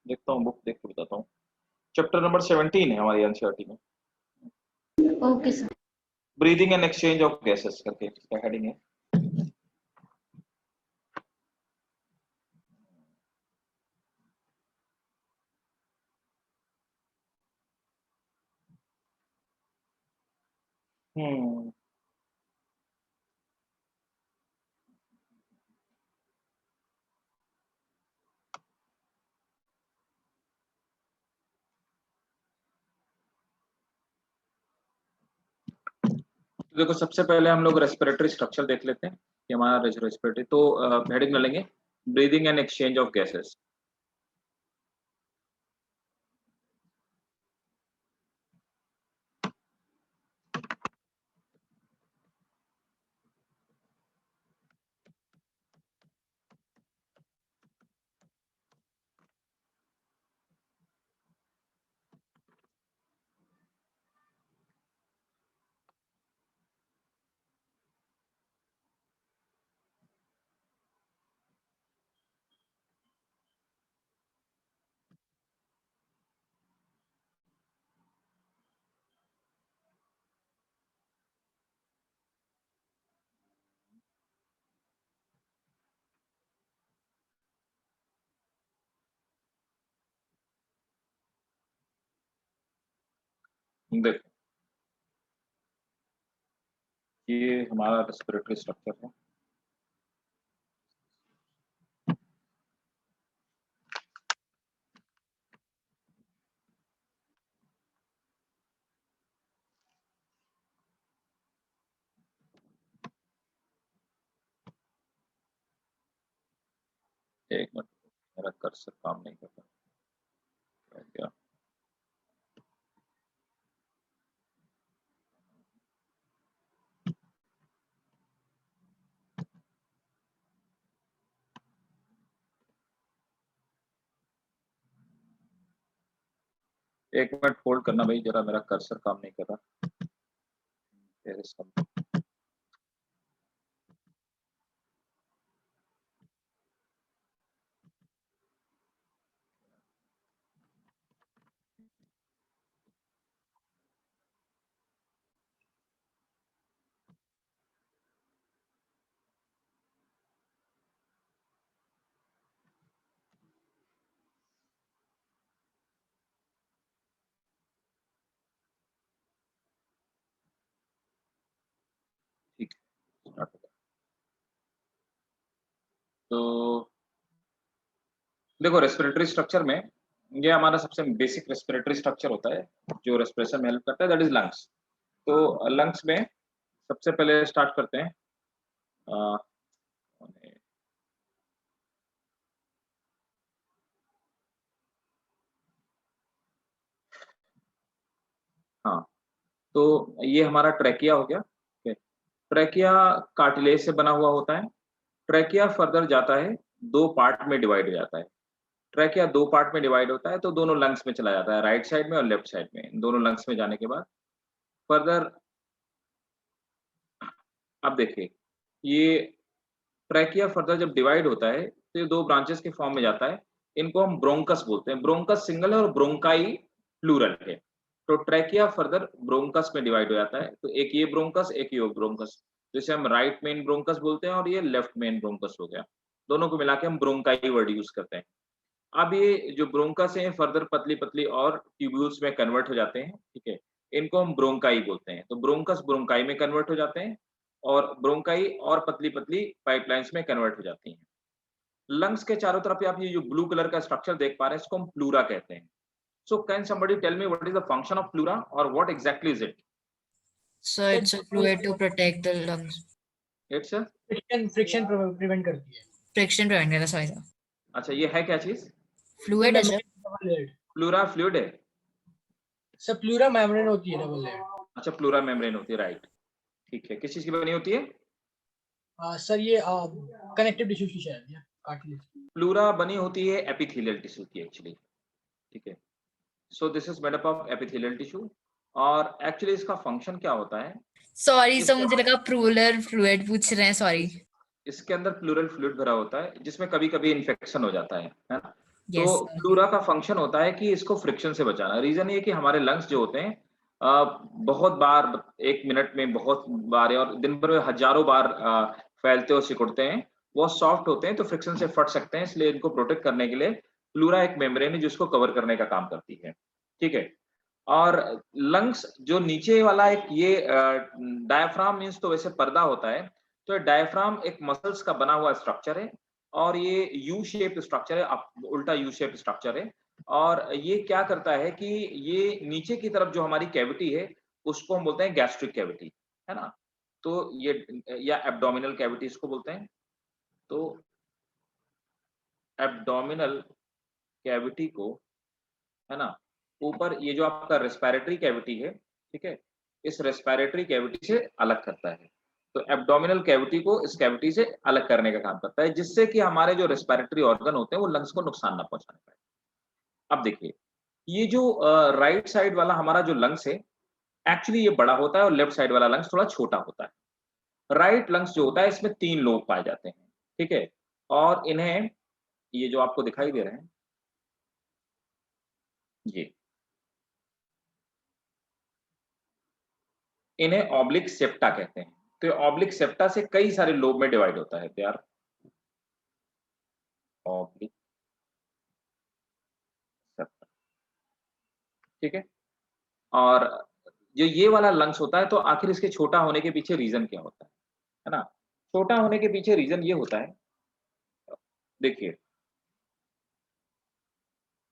देखता हूँ, बुक देख के बताता हूँ। चैप्टर नंबर 17 है हमारी एनसीईआरटी में। Okay sir. Breathing and exchange of gases करके इसका हेडिंग है। हम्म तो देखो, सबसे पहले हम लोग रेस्पिरेटरी स्ट्रक्चर देख लेते हैं कि हमारा रेस्पिरेटरी, तो हेडिंग में लेंगे breathing and exchange of gases. देखो, ये हमारा रेस्पिरेटरी स्ट्रक्चर है। एक मिनट, मेरा कर्सर काम नहीं कर रहा क्या? एक मिनट होल्ड करना भाई, जरा मेरा कर्सर काम नहीं कर रहा। There is some- ठीक है, start होगा। तो देखो, रेस्पिरेटरी स्ट्रक्चर में ये हमारा सबसे बेसिक रेस्पिरेटरी स्ट्रक्चर होता है जो रेस्पिरेशन में हेल्प करता है, दैट इज लंग्स। तो लंग्स में सबसे पहले स्टार्ट करते हैं। अ, हाँ, तो ये हमारा ट्रैकिया हो गया। ट्रैकिया कार्टिलेज से बना हुआ होता है। ट्रैकिया फर्दर जाता है, दो पार्ट में डिवाइड हो जाता है। ट्रैकिया दो पार्ट में डिवाइड होता है, तो दोनों लंग्स में चला जाता है, राइट साइड में और लेफ्ट साइड में। दोनों लंग्स में जाने के बाद फर्दर, अब देखिए, ये ट्रैकिया फर्दर जब डिवाइड होता है तो ये दो ब्रांचेस के फॉर्म में जाता है। इनको हम ब्रोंकस बोलते हैं। ब्रोंकस सिंगल है और ब्रोंकाई प्लूरल है। तो ट्रैकिया फर्दर ब्रोंकस में डिवाइड हो जाता है, तो एक ये ब्रोंकस, एक ये ब्रोंकस, जिसे हम राइट मेन ब्रोंकस बोलते हैं, और ये लेफ्ट मेन ब्रोंकस हो गया। दोनों को मिला के हम ब्रोंकाई वर्ड यूज करते हैं। अब ये जो ब्रोंकस है फर्दर पतली पतली और ट्यूब्यूल्स में कन्वर्ट हो जाते हैं, ठीक है। इनको हम ब्रोंकाई बोलते हैं। तो ब्रोंकस ब्रोंकाई में कन्वर्ट हो जाते हैं, और ब्रोंकाई और पतली पतली पाइपलाइंस में कन्वर्ट हो जाती हैं। लंग्स के चारों तरफ आप ये जो ब्लू कलर का स्ट्रक्चर देख पा रहे हैं, इसको हम प्लूरा कहते हैं। So can somebody tell me what is the function of pleura, और what exactly is it? So it's a fluid to protect the lungs. It's a, friction prevent करती है। Friction prevent करता है, sorry sir. अच्छा, ये है क्या चीज? Fluid है sir. Double layered pleura fluid है। सर, प्लूरा मेम्ब्रेन होती है डबल लेयर्ड। अच्छा, प्लूरा मेम्ब्रेन होती है, राइट। ठीक है, किस चीज की बनी होती है? सर ये कनेक्टिव टिश्यू की शायद या कार्टिलेज। प्लूरा बनी होती है एपिथेलियल टिश्यू की एक्चुअली, ठीक है। So this is made up of epithelial tissue, और एक्चुअली इसका फंक्शन क्या होता है? Sorry sir, मुझे लगा pleural fluid पूछ रहे हैं, sorry. इसके अंदर प्लूरल फ्लूइड भरा होता है, जिसमें कभी कभी इन्फेक्शन हो जाता है ना। तो Yes, sir. प्लूरा का फंक्शन होता है कि इसको फ्रिक्शन से बचाना। रीजन ये कि हमारे लंग्स जो होते हैं बहुत बार 1 मिनट में बहुत बार और दिन भर में हजारों बार फैलते और सिकुड़ते हैं, वो सॉफ्ट होते हैं तो फ्रिक्शन से फट सकते हैं, इसलिए इनको प्रोटेक्ट करने के लिए प्लूरा एक मेम्ब्रेन है जिसको कवर करने का काम करती है। ठीक है? और लंग्स जो नीचे वाला एक ये डायफ्राम मीन्स तो वैसे पर्दा होता है, तो डायफ्राम एक मसल्स का बना हुआ स्ट्रक्चर है और ये यू शेप स्ट्रक्चर है, उल्टा यू शेप स्ट्रक्चर है। और ये क्या करता है कि ये नीचे की तरफ जो हमारी कैविटी है उसको हम बोलते हैं गैस्ट्रिक कैविटी, है ना? तो ये या एब्डोमिनल कैविटी इसको बोलते हैं। तो एब्डोमिनल कैविटी को, है ना, ऊपर ये जो आपका रेस्पिरेटरी कैविटी है, ठीक है, इस रेस्पिरेटरी कैविटी से अलग करता है। तो एब्डोमिनल कैविटी को इस कैविटी से अलग करने का काम करता है, जिससे कि हमारे जो रेस्पिरेटरी ऑर्गन होते हैं वो लंग्स को नुकसान ना पहुंचाने पाए। अब देखिए, ये जो राइट साइड वाला हमारा जो लंग्स है, एक्चुअली ये बड़ा होता है और लेफ्ट साइड वाला लंग्स थोड़ा छोटा होता है। राइट लंग्स जो होता है इसमें 3 लोब पाए जाते हैं, ठीक है, और इन्हें, ये जो आपको दिखाई दे रहे हैं, ये इन्हें ऑब्लिक सेप्टा कहते हैं। तो ये ऑब्लिक सेप्टा से कई सारे लोब में डिवाइड होता है। यार ऑब्लिक सेप्टा, ठीक है। और जो ये वाला लंग्स होता है, तो आखिर इसके छोटा होने के पीछे रीजन क्या होता है ना? छोटा होने के पीछे रीजन ये होता है, देखिए,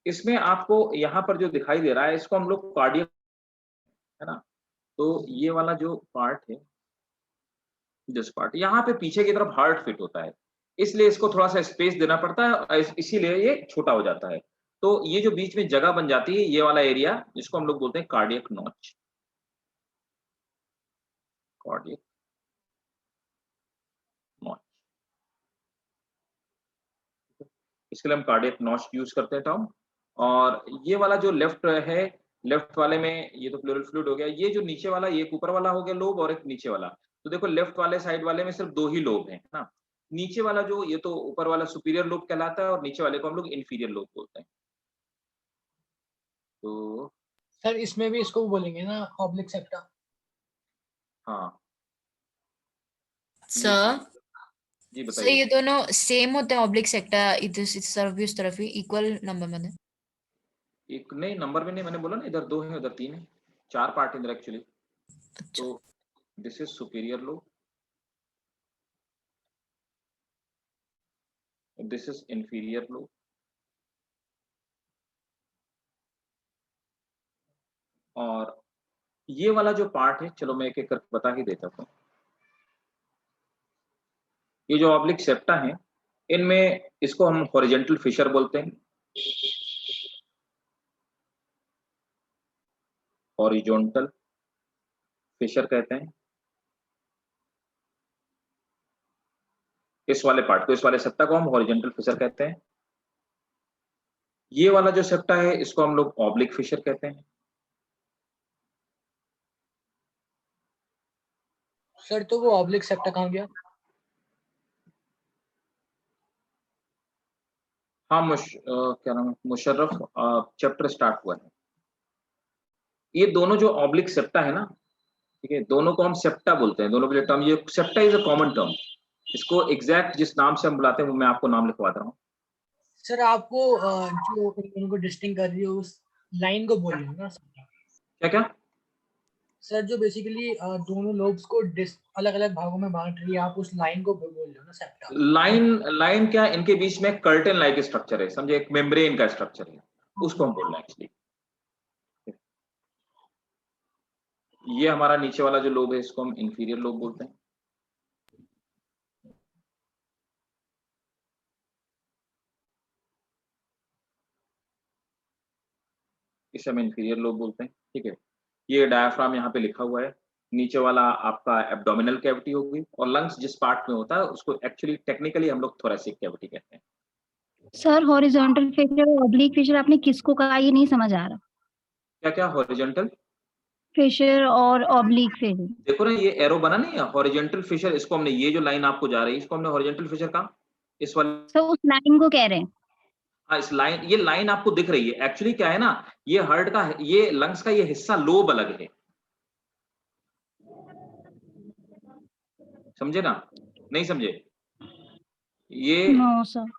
इसमें आपको यहाँ पर जो दिखाई दे रहा है इसको हम लोग कार्डियक, है ना? तो ये वाला जो पार्ट है, दिस पार्ट, यहाँ पे पीछे की तरफ हार्ट फिट होता है, इसलिए इसको थोड़ा सा स्पेस देना पड़ता है, इसीलिए ये छोटा हो जाता है। तो ये जो बीच में जगह बन जाती है, ये वाला एरिया, जिसको हम लोग बोलते हैं कार्डियक नॉच, कार्डियक नॉच, इसके लिए हम कार्डियक नॉच यूज करते हैं टर्म। और ये वाला जो लेफ्ट है, लेफ्ट वाले में ये तो प्लूरल फ्लूइड हो गया, ये जो नीचे वाला, ये एक ऊपर वाला हो गया लोब और एक नीचे वाला। तो देखो लेफ्ट वाले साइड वाले में सिर्फ 2 ही लोब हैं, ना? नीचे वाला जो, ये तो ऊपर वाला सुपीरियर लोब कहलाता है और नीचे वाले को हम लोग इंफीरियर लोब बोलते हैं। तो सर इसमें भी इसको बोलेंगे ना ऑब्लिक सेप्टा? हाँ Sir, जी so बताइए। ये दोनों सेम होते हैं ऑब्लिक सेक्टा, इस तरफ भी उस तरफ भी इक्वल नंबर में है? एक नहीं, नंबर में नहीं, मैंने बोला ना इधर 2 है उधर 3 है, 4 पार्ट इधर एक्चुअली। अच्छा, तो this is superior lobe, this is inferior lobe, और ये वाला जो पार्ट है, चलो मैं एक एक करके बता ही देता हूँ। ये जो ऑब्लिक सेप्टा है, इनमें इसको हम हॉरिजॉन्टल फिशर बोलते हैं, हॉरिजॉन्टल फिशर कहते हैं इस वाले पार्ट को, इस वाले सेप्टा को हम हॉरिजॉन्टल फिशर कहते हैं। ये वाला जो सेप्टा है इसको हम लोग ऑब्लिक फिशर कहते हैं। सर तो वो ऑब्लिक सेप्टा कहाँ गया? हाँ, क्या नाम है, मुशर्रफ, चैप्टर स्टार्ट हुआ है। ये दोनों जो ऑब्लिक सेप्टा है ना, ठीक है, दोनों को हम सेप्टा बोलते हैं, दोनों के लिए टर्म, ये septa is a common term. इसको एग्जैक्ट जिस नाम से हम बुलाते हैं वो मैं आपको नाम लिखवा रहा हूँ। सर आपको जो इन दोनों को डिस्टिंग कर रही है उस लाइन को बोल रहे हो ना सर? क्या क्या? सर जो बेसिकली दोनों लोब्स को अलग अलग भागों में बांट रही है, आप उस लाइन को बोल रहे हो ना सेप्टा? लाइन, लाइन क्या, इनके बीच में कर्टेन लाइक स्ट्रक्चर है, समझे, एक मेम्ब्रेन का स्ट्रक्चर है, उसको हम बोल रहे हैं एक्चुअली। ये हमारा नीचे वाला जो लोब है इसको हम इंफीरियर लोब बोलते हैं। इसे हम इंफीरियर लोब बोलते हैं, ठीक है। ये डायफ्राम यहाँ पे लिखा हुआ है, नीचे वाला आपका एब्डोमिनल कैविटी होगी, और लंग्स जिस पार्ट में होता है उसको एक्चुअली टेक्निकली हम लोग थोरैसिक कैविटी कहते हैं। सर हॉरिजॉन्टल फिशर और ऑब्लिक फिशर आपने किसको कहा, ये नहीं समझ आ रहा। क्या क्या? हॉरिजॉन्टल फिशर और ऑब्लिक फिशर। देखो ना, ये एरो बना नहीं है, हॉरिजॉन्टल फिशर, इसको हमने, ये जो लाइन आपको जा रही है इसको हमने हॉरिजॉन्टल फिशर कहा, इस वाले। सर उस लाइन को कह रहे हैं। हाँ, इस लाइन, ये लाइन आपको दिख रही है, एक्चुअली क्या है ना, ये हार्ट का, ये लंग्स का ये हिस्सा लोब अलग है, समझे ना, नहीं समझे? ये नो सर।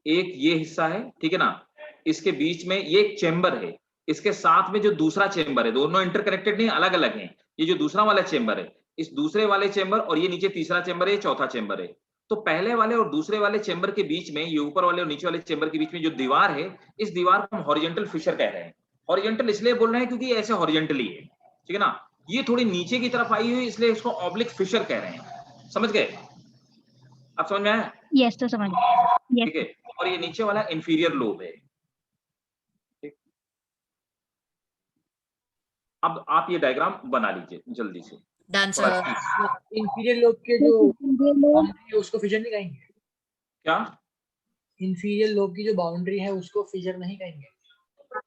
एक ये हिस्सा है, ठीक है ना, इसके बीच में ये एक चेंबर है, इसके साथ में जो दूसरा चेंबर है, दोनों इंटरकनेक्टेड नहीं, अलग अलग हैं। ये जो दूसरा वाला चेंबर है, इस दूसरे वाले चेंबर और ये नीचे तीसरा चेंबर है, ये चौथा चेंबर है। तो पहले वाले और दूसरे वाले चेंबर के बीच में, ये ऊपर वाले और नीचे वाले चेंबर के बीच में जो दीवार है, इस दीवार को हम हॉरिजॉन्टल फिशर कह रहे हैं। हॉरिजॉन्टल इसलिए बोल रहे हैं क्योंकि ये ऐसे हॉरिजॉन्टली है, ठीक है ना, ये थोड़ी नीचे की तरफ आई हुई, इसलिए इसको ऑब्लिक फिशर कह रहे हैं। समझ गए? आप समझ में आया? यस सर, समझ गए। यस। ठीक है, और ये नीचे वाला इंफीरियर लोब है। ठीक, अब आप ये डायग्राम बना लीजिए जल्दी से। Done, थोड़ा sir. इंफीरियर लोब के जो ये लोग बाउंड्री है उसको फिशर नहीं कहेंगे? क्या? इंफीरियर लोब की जो बाउंड्री है उसको फिशर नहीं कहेंगे?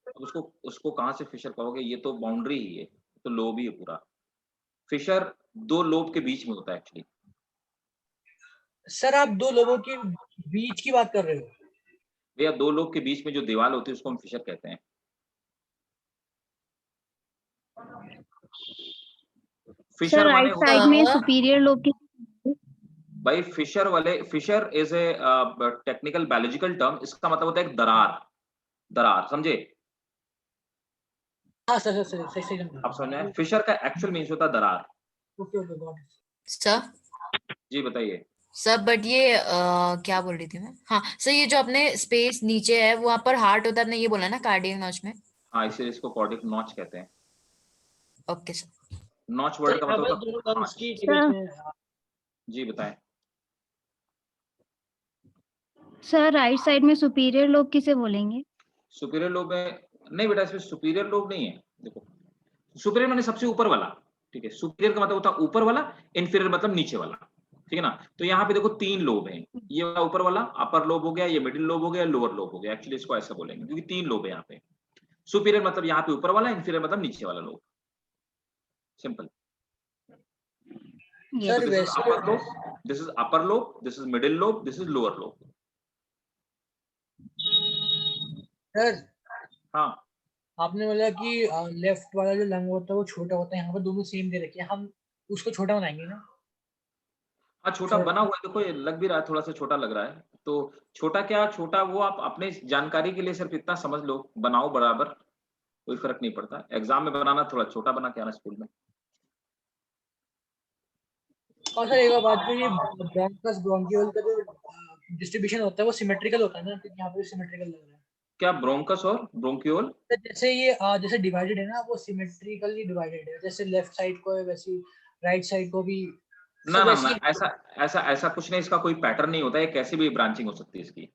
अब उसको कहां से फिशर कहोगे? ये तो बाउंड्री ही है, तो लोब ही है पूरा। फिशर दो लोब के बीच में होता है एक्चुअली। सर आप दो लोगों के बीच की बात कर रहे हो? भैया दो लोब के बीच में जो दीवार होती है उसको हम फिशर कहते हैं। फिशर सर माने राइट साइड में हाँ। सुपीरियर लोब की भाई fissure is a technical biological term, इसका मतलब होता है एक दरार, दरार, समझे? हाँ सर सर सही सही आप समझ में? फिशर का एक्चुअल मीन्स होता है दरार। Okay okay got it. Sir. जी बताइए। सर बट ये क्या बोल रही थी मैं? हाँ सर, ये जो अपने स्पेस नीचे है वहां पर हार्ट होता है, आपने ये बोला ना कार्डियक नॉच में? हाँ, इसे इसको कार्डियक नॉच कहते हैं। Okay sir. Notch sir word का यहाँ मतलब पर होता दोनों है। लंग्स की सर। टिकट में जी बताएं। सर राइट साइड में सुपीरियर लोब किसे बोलेंगे? सुपीरियर लोब में नहीं बेटा, इसमें सुपीरियर लोब नहीं है। देखो, सुपीरियर माने सबसे ऊपर वाला, ठीक है, सुपीरियर का मतलब होता है ऊपर वाला, इन्फीरियर मतलब नीचे वाला, ठीक है ना। तो यहाँ पे देखो तीन लोब हैं, ये वाला ऊपर वाला अपर लोब हो गया, ये मिडिल लोब हो गया, लोअर लोब हो गया। एक्चुअली इसको ऐसा बोलेंगे क्योंकि तीन लोब है यहाँ पे। सुपीरियर मतलब यहाँ पे ऊपर वाला, इन्फीरियर मतलब नीचे वाला lobe, simple. Yes. Sir this is वैसे upper lobe, this is upper lobe, this is middle lobe, this is lower lobe. Sir हाँ आपने बोला कि लेफ्ट वाला जो लंग होता है वो छोटा होता है, यहाँ पर दोनों सेम दे रखे हैं, हम उसको छोटा बनाएंगे ना? हाँ, छोटा बना हुआ है, देखो ये लग भी रहा है, थोड़ा सा छोटा लग रहा है। तो छोटा क्या छोटा, वो आप अपने जानकारी के लिए सिर्फ इतना समझ लो, बनाओ बराबर, कोई फर्क नहीं पड़ता। एग्जाम में बनाना, थोड़ा छोटा बना के आना स्कूल में। और सर एक और बात, जो ये ब्रोंकस ब्रोंकियोल का जो डिस्ट्रीब्यूशन होता है वो सिमेट्रिकल होता है ना? क्योंकि यहाँ पे सिमेट्रिकल लग रहा है। क्या ब्रोंकस और ब्रोंकियोल? तो जैसे ये जैसे डिवाइडेड है ना, वो सिमेट्रिकली डिवाइडेड है, जैसे लेफ्ट साइड को है वैसे राइट साइड को भी ना सब ना वैसे ना, ही। ऐसा ऐसा ऐसा कुछ नहीं, इसका कोई पैटर्न नहीं होता है, कैसे भी ब्रांचिंग हो सकती है इसकी,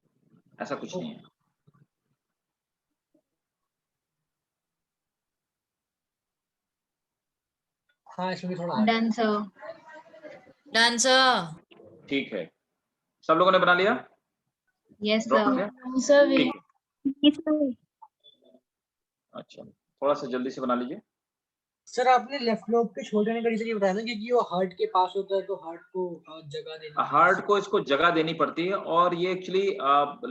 ऐसा कुछ नहीं है। हाँ इसमें भी थोड़ा है। Done sir. Done sir. ठीक है, सब लोगों ने बना लिया? यस ड्रॉप हो सर। गया? सर ठीक है, किस पर? अच्छा थोड़ा सा जल्दी से बना लीजिए। सर आपने लेफ्ट लोब के छोड़ने का रीजन ये बताया ना, क्योंकि वो हार्ट के पास होता है तो हार्ट को जगह देनी पड़ती है। हार्ट को इसको जगह देनी पड़ती है, और ये एक्चुअली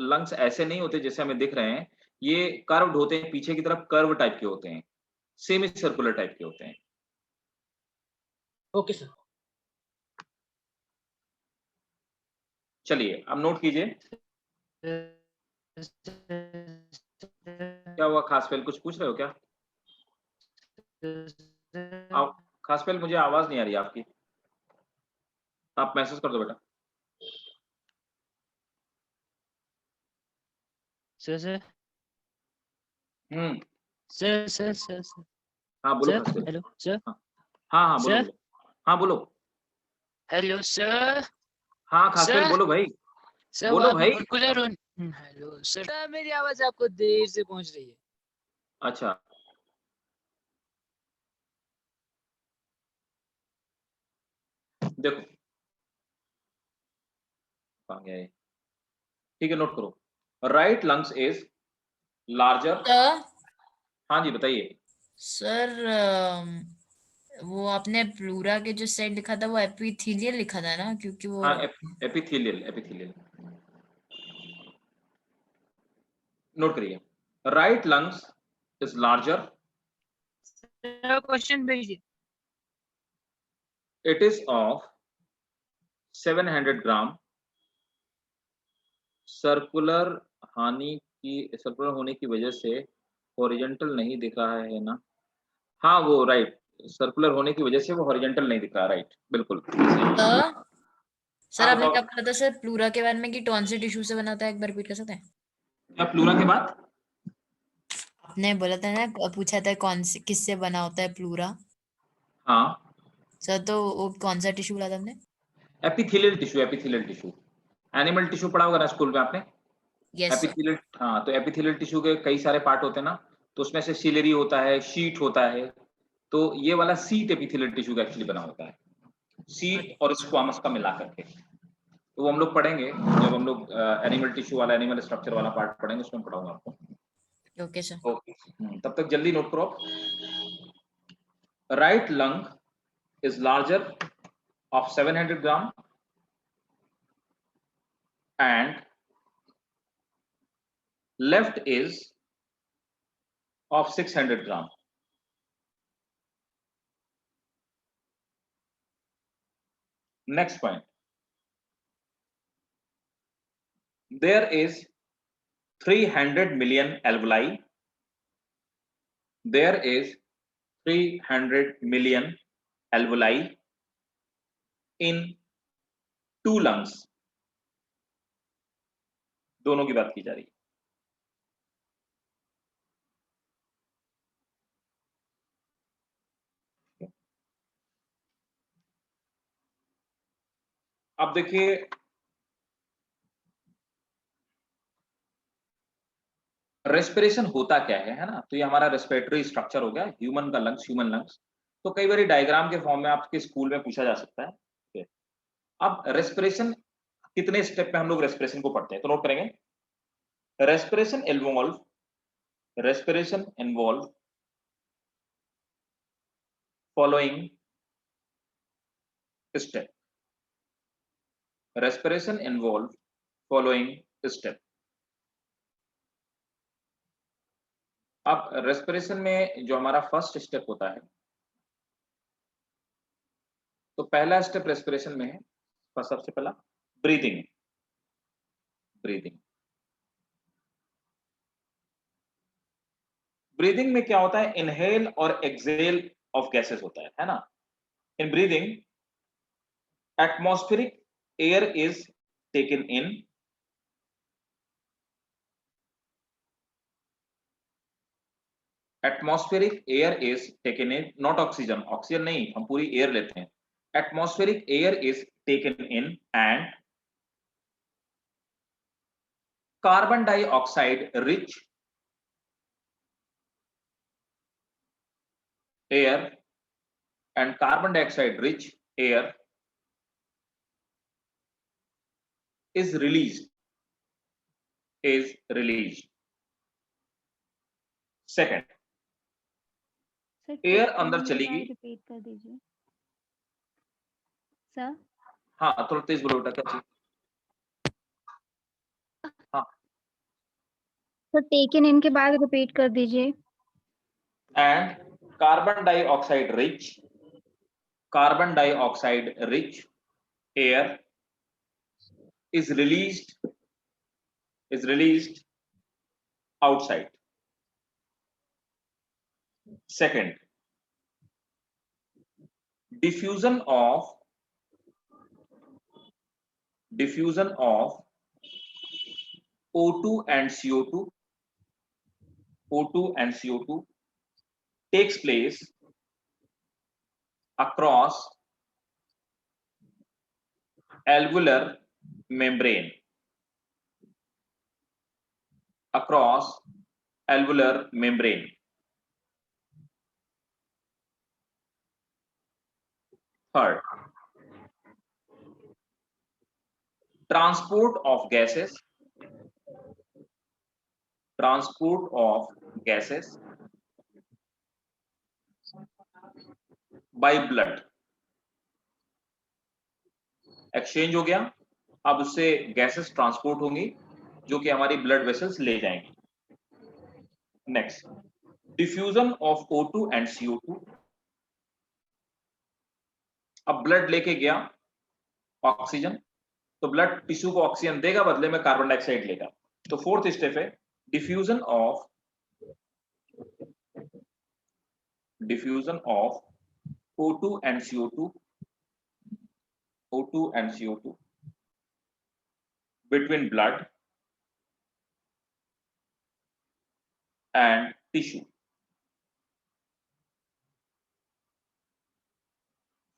लंग्स ऐसे नहीं होते जैसे हमें दिख रहे हैं, ये कर्व्ड होते हैं, पीछे की तरफ कर्व टाइप के होते हैं, सेमी सर्कुलर टाइप के होते हैं। Okay sir. चलिए अब नोट कीजिए। क्या हुआ खासफेल, कुछ पूछ रहे हो क्या? आप खासफेल, मुझे आवाज नहीं आ रही आपकी, आप मैसेज कर दो बेटा। सर हम्म, सर हाँ बोलो सर खासफेल। हेलो सर हाँ हाँ हाँ बोलो सर बोलो, हाँ बोलो। हेलो सर हाँ खासफेल सर बोलो भाई, सर बोलो आप भाई। बिल्कुल हेलो सर, मेरी आवाज आपको देर से पहुंच रही है। अच्छा देखो, कहाँ गया ये? ठीक है, नोट करो। Right lungs is larger. Sir. हाँ जी बताइए। सर वो आपने प्लूरा के जो सेट लिखा था वो एपिथेलियल लिखा था ना, क्योंकि वो हाँ एपिथेलियल, एपिथेलियल। नोट करिए, right lungs is larger, question भेजिए। It is of 700 gram, circular होने की वजह से हॉरिजॉन्टल नहीं दिख रहा है ना? हाँ वो राइट, सर्कुलर होने की वजह से वो हॉरिजॉन्टल नहीं दिख रहा, राइट, बिल्कुल सही। सर हाँ, आपने बताओ। क्या बोला था सर प्लूरा के बारे में कि कौन से टिश्यू से बना था, एक बार रिपीट कर सकते हैं? क्या प्लूरा के बाद? आपने बोला था ना, पूछा था कौन से किससे बना होता है प्लूरा। हाँ, सर तो वो कौन सा टिश्यू बोला था आपने? Epithelial tissue, epithelial tissue. Animal tissue पढ़ा होगा ना स्कूल में आपने? Yes sir. एपिथेलियल, हाँ, तो एपिथेलियल टिश्यू के कई सारे पार्ट होते हैं ना, तो उसमें से सिलेरी होता है, शीट होता है, तो ये वाला सीट एपिथेलियल टिश्यू का एक्चुअली बना होता है, सीट और स्क्वामस का मिला करके। तो वो हम लोग पढ़ेंगे जब हम लोग एनिमल टिश्यू वाला, एनिमल स्ट्रक्चर वाला पार्ट पढ़ेंगे, उसमें पढ़ाऊंगा आपको। Okay sir. ओके, तब तक जल्दी नोट करो। Right lung is larger of 700 gram and left is of 600 gram. Next point. There is 300 million alveoli. There is 300 million alveoli in two lungs. दोनों की बात की जा रही है। अब देखिए, रेस्पिरेशन होता क्या है ना? तो ये हमारा रेस्पिरेटरी स्ट्रक्चर हो गया, ह्यूमन का लंग्स, ह्यूमन लंग्स। तो कई बार डायग्राम के फॉर्म में आपके स्कूल में पूछा जा सकता है। अब रेस्पिरेशन कितने स्टेप में हम लोग रेस्पिरेशन को पढ़ते हैं, तो नोट करेंगे। Respiration involve following step. Respiration involve following step. अब रेस्पिरेशन में जो हमारा फर्स्ट स्टेप होता है, तो पहला स्टेप रेस्पिरेशन में है, सबसे पहला ब्रीदिंग। ब्रीदिंग ब्रीदिंग में क्या होता है? इनहेल और एक्सहेल ऑफ गैसेस होता है ना? In breathing atmospheric air is taken in, atmospheric air is taken in, not oxygen, oxygen नहीं, हम पूरी एयर लेते हैं। Atmospheric air is taken in and carbon dioxide rich air and carbon dioxide rich air is released second, air अंदर चलेगी। Repeat कर दीजिए sir. हाँ, थोड़ा तेज बोलो बेटा, क्या चीज? हाँ, सर टेकन इन के बाद रिपीट कर दीजिए। And carbon dioxide rich air is released outside. Second, diffusion of O2 and CO2 takes place across alveolar membrane. Third, transport of gases by blood. Exchange हो गया, अब उससे गैसेस ट्रांसपोर्ट होंगी जो कि हमारी ब्लड वेसल्स ले जाएंगी। Next, diffusion of O2 and CO2। अब ब्लड लेके गया ऑक्सीजन, तो ब्लड टिश्यू को ऑक्सीजन देगा, बदले में कार्बन डाइऑक्साइड लेगा। तो फोर्थ स्टेप है diffusion of O2 and CO2, O2 and CO2 between blood and tissue.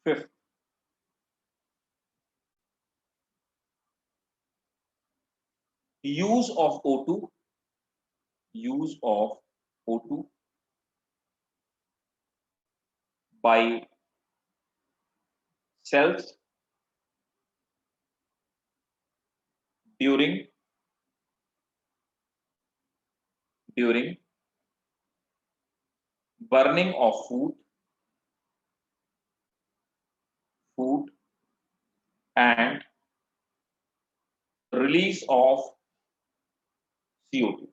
Fifth, use of O2 by cells during burning of food and release of CO2.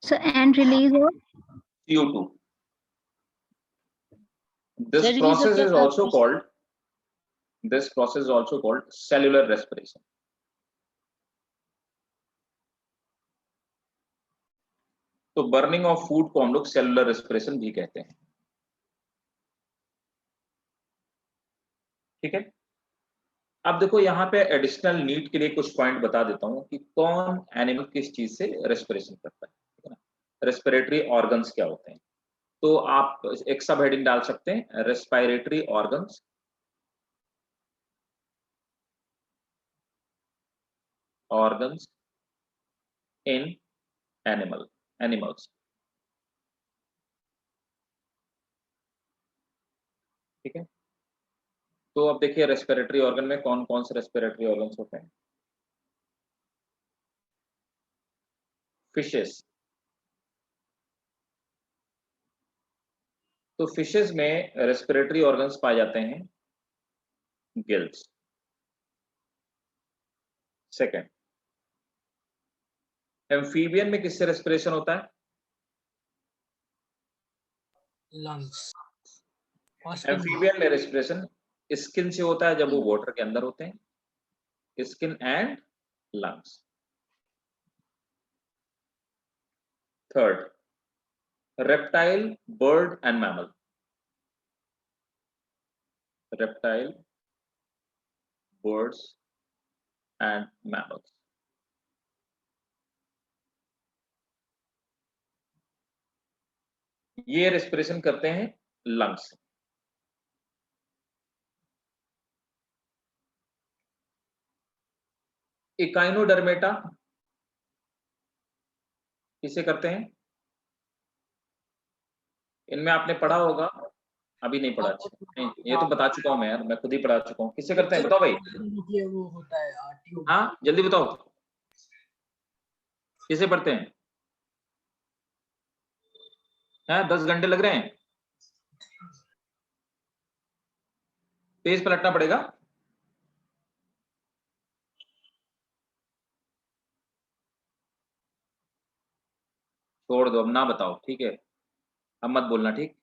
So and release of CO2. This Sir, release process of is क्या also था? called cellular respiration. तो burning of food को हम लोग cellular respiration भी कहते हैं। ठीक है, अब देखो यहाँ पे एडिशनल नीड के लिए कुछ पॉइंट बता देता हूँ कि कौन एनिमल किस चीज से रेस्पिरेशन करता है, ठीक है ना। रेस्पिरेटरी ऑर्गन्स क्या होते हैं, तो आप एक सब हेडिंग डाल सकते हैं, respiratory organs. Organs in animals. ठीक है, तो अब देखिए रेस्पिरेटरी ऑर्गन में कौन कौन से रेस्पिरेटरी ऑर्गन्स होते हैं। फिशेस, तो फिशेस में रेस्पिरेटरी ऑर्गन्स पाए जाते हैं गिल्स। सेकंड, एम्फीबियन में किससे रेस्पिरेशन होता है? लंग्स। एम्फीबियन में रेस्पिरेशन स्किन से होता है जब वो वाटर के अंदर होते हैं, skin and lungs. Third, reptile, bird and mammal. Reptile, birds and mammals. ये रेस्पिरेशन करते हैं लंग्स। इकाइनोडर्मेटा किसे करते हैं? इनमें आपने पढ़ा होगा, अभी नहीं पढ़ा। अच्छा नहीं, ये तो बता चुका हूं मैं यार, मैं खुद ही पढ़ा चुका हूं। किसे करते हैं बताओ भाई? वो होता है हाँ जल्दी बताओ, किसे पढ़ते हैं? 10 घंटे लग रहे हैं, पेज पलटना पड़ेगा। छोड़ दो, अब ना बताओ, ठीक है, अब मत बोलना, ठीक।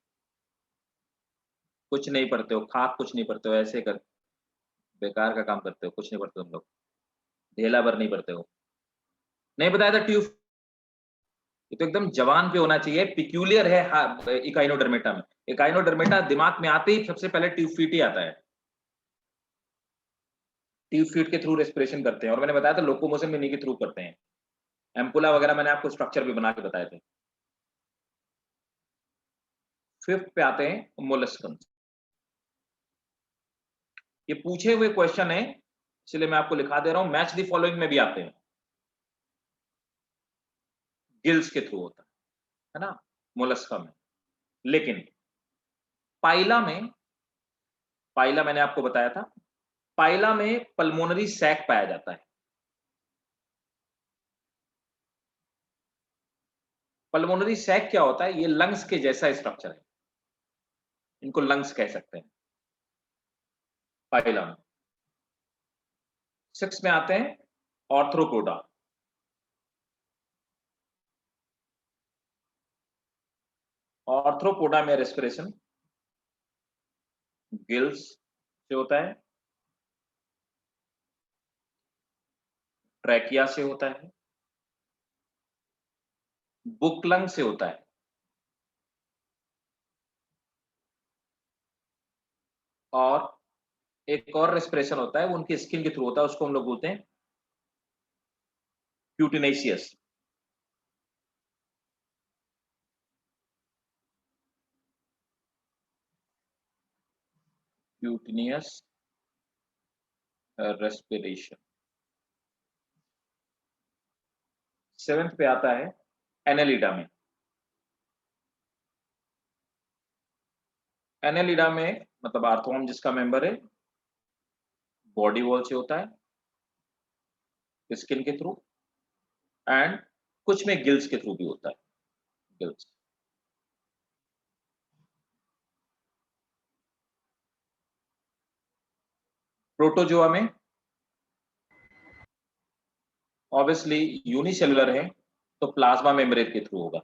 कुछ नहीं पढ़ते हो, खाक कुछ नहीं पढ़ते हो, ऐसे कर बेकार का काम करते हो, कुछ नहीं पढ़ते तुम लोग, ढेला भर नहीं पढ़ते हो। नहीं बताया था ट्यूब, ये तो एकदम जवान पे होना चाहिए। पिक्यूलियर है इकाइनोडर्मेटा में। इकाइनोडर्मेटा दिमाग में आते ही सबसे पहले ट्यूब फीट ही आता है। ट्यूब फीट के थ्रू रेस्पिरेशन करते हैं, और मैंने बताया था लोकोमोशन में इन्हीं के थ्रू करते हैं। एम्पुला वगैरह मैंने आपको स्ट्रक्चर भी बना के बताए थे। फिफ्थ पे आते हैं मोलस्कन्स। ये पूछे हुए क्वेश्चन है, इसलिए मैं आपको लिखा दे रहा हूं। मैच द फॉलोइंग में भी आते हैं, गिल्स के थ्रू होता है ना मोलस्का में। लेकिन पाइला मैंने आपको बताया था, पाइला में पल्मोनरी सैक पाया जाता है। पल्मोनरी सैक क्या होता है? ये लंग्स के जैसा स्ट्रक्चर है, इनको लंग्स कह सकते हैं पाइला में। 6 में आते हैं ऑर्थ्रोपोडा। ऑर्थ्रोपोडा में रेस्पिरेशन गिल्स से होता है, ट्रैकिया से होता है, बुकलंग से होता है, और एक और रेस्पिरेशन होता है वो उनकी स्किन के थ्रू होता है, उसको हम लोग बोलते हैं क्यूटिनेशियस। क्यूटिनियस रेस्पिरेशन। 7th पे आता है एनेलिडा में। एनेलिडा में मतलब आर्थोम जिसका मेंबर है, बॉडी वॉल से होता है, स्किन के थ्रू, एंड कुछ में गिल्स के थ्रू भी होता है, गिल्स। प्रोटोजोआ में ऑब्वियसली यूनिसेलुलर है तो प्लाज्मा मेम्ब्रेन के थ्रू होगा।